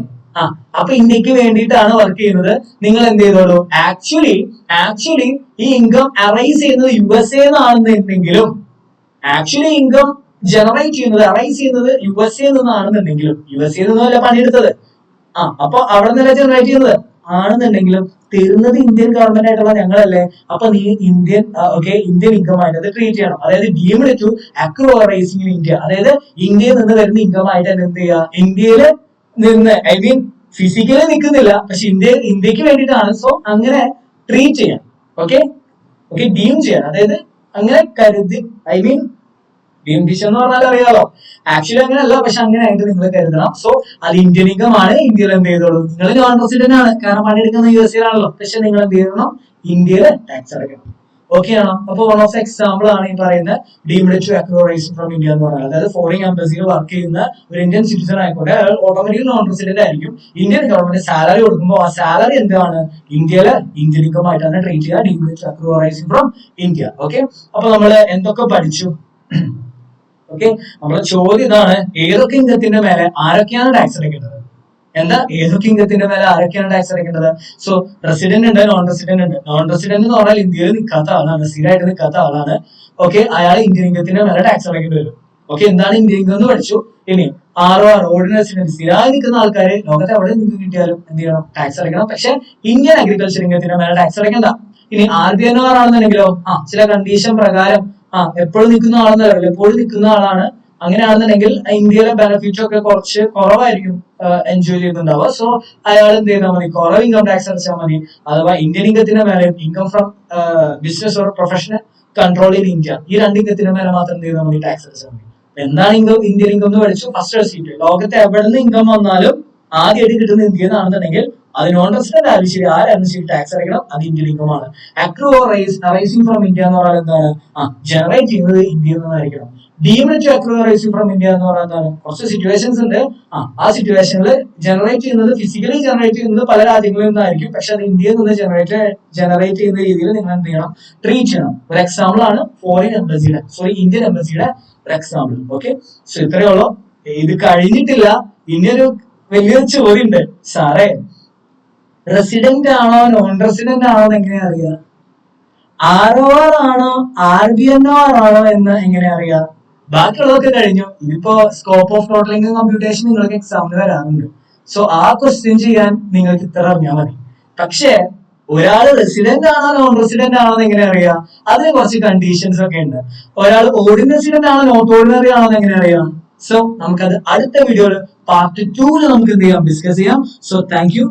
അപ്പൊ ഇന്ത്യക്ക് വേണ്ടിയിട്ടാണ് വർക്ക് ചെയ്യുന്നത്. നിങ്ങൾ എന്ത് ചെയ്തോളൂ? ആക്ച്വലി ഈ ഇൻകം അറൈസ് ചെയ്യുന്നത് USA എന്നാണെന്നുണ്ടെങ്കിലും, ആക്ച്വലി ഇൻകം ജനറേറ്റ് ചെയ്യുന്നത്, അറൈസ് ചെയ്യുന്നത് USA നിന്നാണെന്നുണ്ടെങ്കിലും, USA നിന്നല്ല പണിയെടുത്തത്. അപ്പൊ അവിടെ നിന്നല്ല ജനറേറ്റ് ചെയ്യുന്നത് ആണെന്നുണ്ടെങ്കിലും തരുന്നത് ഇന്ത്യൻ ഗവൺമെന്റ് ആയിട്ടുള്ള ഞങ്ങളല്ലേ? അപ്പൊ നീ ഇന്ത്യൻ ഇൻകം ആയിട്ട് അത് ട്രീറ്റ് ചെയ്യണം. അതായത് deemed to accrue or arising in India. അതായത് ഇന്ത്യയിൽ നിന്ന് വരുന്ന ഇൻകം ആയിട്ട് എന്ത് ചെയ്യുക? ഇന്ത്യയില് നിന്ന് ഫിസിക്കലി നിൽക്കുന്നില്ല, പക്ഷെ ഇന്ത്യക്ക് വേണ്ടിയിട്ടാണ്. സോ അങ്ങനെ ട്രീറ്റ് ചെയ്യാം. ഓക്കെ, ഡീം ചെയ്യാൻ, അതായത് അങ്ങനെ കരുതി, ഡീം ഡിഷൻ എന്ന് പറഞ്ഞാൽ അറിയാലോ. ആക്ച്വലി അങ്ങനെയല്ല, പക്ഷെ അങ്ങനെ ആയിട്ട് നിങ്ങൾ കരുതണം. സോ അത് ഇന്ത്യൻ ഇൻകം ആണ്. ഇന്ത്യയിൽ എന്ത് ചെയ്തോളൂ? നിങ്ങൾ നോൺ റെസിഡന്റ് ആണ്, കാരണം പണിയെടുക്കുന്ന USA ആണല്ലോ. പക്ഷെ നിങ്ങൾ എന്ത് ചെയ്യണം? ഇന്ത്യയിൽ ടാക്സ് അടയ്ക്കണം. ഓക്കെ ആണോ? അപ്പൊ വൺ ഓഫ് എക്സാമ്പിൾ ആണ് ഈ പറയുന്ന deemed to accrue rising from India എന്ന് പറയുന്നത്. അതായത് ഫോറിൻ എംബസിയിൽ വർക്ക് ചെയ്യുന്ന ഒരു ഇന്ത്യൻ സിറ്റിസൺ ആയിക്കോട്ടെ, അയാൾ ഓട്ടോമാറ്റിക്കലി നോൺ റെസിഡന്റ് ആയിരിക്കും. ഇന്ത്യൻ ഗവൺമെന്റ് സാലറി കൊടുക്കുമ്പോൾ ആ സാലറി എന്താണ്? ഇന്ത്യയിലെ ഇന്ത്യൻ ഇൻകം ആയിട്ടാണ് ട്രീറ്റ് ചെയ്യുക. Deemed to accrue rising from India. Okay, അപ്പൊ നമ്മൾ എന്തൊക്കെ പഠിച്ചു? ഓക്കെ, നമ്മുടെ ചോദ്യം ഇതാണ്: ഏതൊക്കെ ഇൻകത്തിന്റെ മേലെ ആരൊക്കെയാണ് ടാക്സ് അടയ്ക്കേണ്ടത്? ഏതൊക്കെ ഇൻകത്തിന്റെ മേലെ ആരൊക്കെയാണ് ടാക്സ് അടയ്ക്കേണ്ടത്? സോ റെസിഡന്റ് ഉണ്ട്, നോൺ റെസിഡന്റ് ഉണ്ട്. നോൺ റെസിഡന്റ് എന്ന് പറഞ്ഞാൽ ഇന്ത്യയിൽ നിൽക്കാത്ത ആളാണ്, സ്ഥിരമായിട്ട് നിൽക്കാത്ത ആളാണ്. ഓക്കെ, അയാൾ ഇന്ത്യൻ ഇൻകത്തിന്റെ മേലെ ടാക്സ് അടയ്ക്കേണ്ടി വരും. ഓക്കെ, എന്താണ് ഇന്ത്യൻ ഇൻകം എന്ന് പഠിച്ചു. ഇനി ROR, ഓർഡിനറി റെസിഡന്റ്, സ്ഥിരമായി നിൽക്കുന്ന ആൾക്കാര് ലോകത്ത് എവിടെ നിങ്ങൾക്ക് കിട്ടിയാലും എന്ത് ചെയ്യണം? ടാക്സ് അടയ്ക്കണം. പക്ഷെ ഇന്ത്യൻ അഗ്രികൾച്ചർ ഇൻകത്തിന്റെ മേലെ ടാക്സ് അടയ്ക്കണ്ട. ഇനി RBNR ആണെന്നുണ്ടെങ്കിലോ ചില കണ്ടീഷൻ പ്രകാരം എപ്പോഴും നിൽക്കുന്ന ആളെന്നല്ല, എപ്പോഴും നിൽക്കുന്ന ആളാണ്. അങ്ങനെയാണെന്നുണ്ടെങ്കിൽ ഇന്ത്യയിലെ ബെനിഫിറ്റ് ഒക്കെ കുറച്ച് കുറവായിരിക്കും എൻജോയ് ചെയ്യുന്നുണ്ടാവുക. സോ അയാൾ എന്ത് ചെയ്താൽ മതി? കുറവ് ഇൻകം ടാക്സ് അടച്ചാൽ മതി. അഥവാ ഇന്ത്യൻ ഇൻകത്തിന്റെ മേലെ income from business or professional control in India, ഈ രണ്ട് ഇൻകത്തിന്റെ മേലെ മാത്രം എന്ത് ചെയ്താൽ മതി? ടാക്സ് അടച്ചാൽ മതി. എന്താണ് ഇന്ത്യൻ ഇൻകം എന്ന് പഠിച്ചു. ഫസ്റ്റ് റെസിപ്റ്റ്, ലോകത്തെ എവിടെ നിന്ന് ഇൻകം വന്നാലും ആദ്യമായിട്ട് കിട്ടുന്ന ഇന്ത്യയിൽ നിന്നാണെന്നുണ്ടെങ്കിൽ അത് നോൺ റെസിഡന്റ് ആയാലും ശരി, ആരായാലും ശരി ടാക്സ് അടയ്ക്കണം. അത് ഇന്ത്യൻ ഇൻകം ആണ്. Accrue or arising from India എന്ന് പറഞ്ഞാൽ എന്താണ്? ജനറേറ്റ് ചെയ്യുന്നത് ഇന്ത്യയിൽ നിന്നായിരിക്കണം. Deemed to accrue rising from India എന്ന് പറഞ്ഞാൽ എന്താണ്? കുറച്ച് സിറ്റുവേഷൻസ് ഉണ്ട്. ആ സിറ്റുവേഷനിൽ ജനറേറ്റ് ചെയ്യുന്നത്, ഫിസിക്കലി ജനറേറ്റ് ചെയ്യുന്നത് പല രാജ്യങ്ങളിൽ നിന്നായിരിക്കും. പക്ഷെ അത് ഇന്ത്യയിൽ നിന്ന് ജനറേറ്റ് ചെയ്യുന്ന രീതിയിൽ നിങ്ങൾ എന്ത് ചെയ്യണം? ട്രീറ്റ് ചെയ്യണം. ഒരു എക്സാമ്പിൾ ആണ് ഇന്ത്യൻ എംബസിയുടെ ഒരു എക്സാമ്പിൾ. ഓക്കെ, സോ ഇത്രയേ ഉള്ളൂ. ഇത് കഴിഞ്ഞിട്ടില്ല, ഇനിയൊരു വലിയൊരു ചോദ്യം ഉണ്ട്. സാറേ, റെസിഡന്റ് ആണോ നോൺ റെസിഡന്റ് ആണോ എന്ന് എങ്ങനെയാ അറിയാം? ROR ആണോ RBNR ആണോ എന്ന് എങ്ങനെ അറിയാം? ബാക്കിയുള്ളതൊക്കെ കഴിഞ്ഞു. ഇതിപ്പോ സ്കോപ്പ് ഓഫ് ടോട്ടലിംഗ് കമ്പ്യൂട്ടേഷൻ നിങ്ങൾക്ക് എക്സാമിന് വരാറുണ്ട്. സോ ആ ക്വസ്റ്റ്യൻ ചെയ്യാൻ നിങ്ങൾക്ക് ഇത്ര അറിഞ്ഞാൽ മതി. പക്ഷേ ഒരാൾ റെസിഡന്റ് ആണോ നോൺ റെസിഡന്റ് ആണോ എന്ന് എങ്ങനെ അറിയാം? അതിന് കുറച്ച് കണ്ടീഷൻസ് ഒക്കെ ഉണ്ട്. ഒരാൾ ഓർഡിനറി റെസിഡന്റ് ആണോ നോട്ട് ഓർഡിനറി ആണോ എന്ന് എങ്ങനെ അറിയാം? സോ നമുക്കത് അടുത്ത വീഡിയോയിൽ പാർട്ട് 2 നമുക്ക് എന്ത് ചെയ്യാം, ഡിസ്കസ് ചെയ്യാം. So thank you.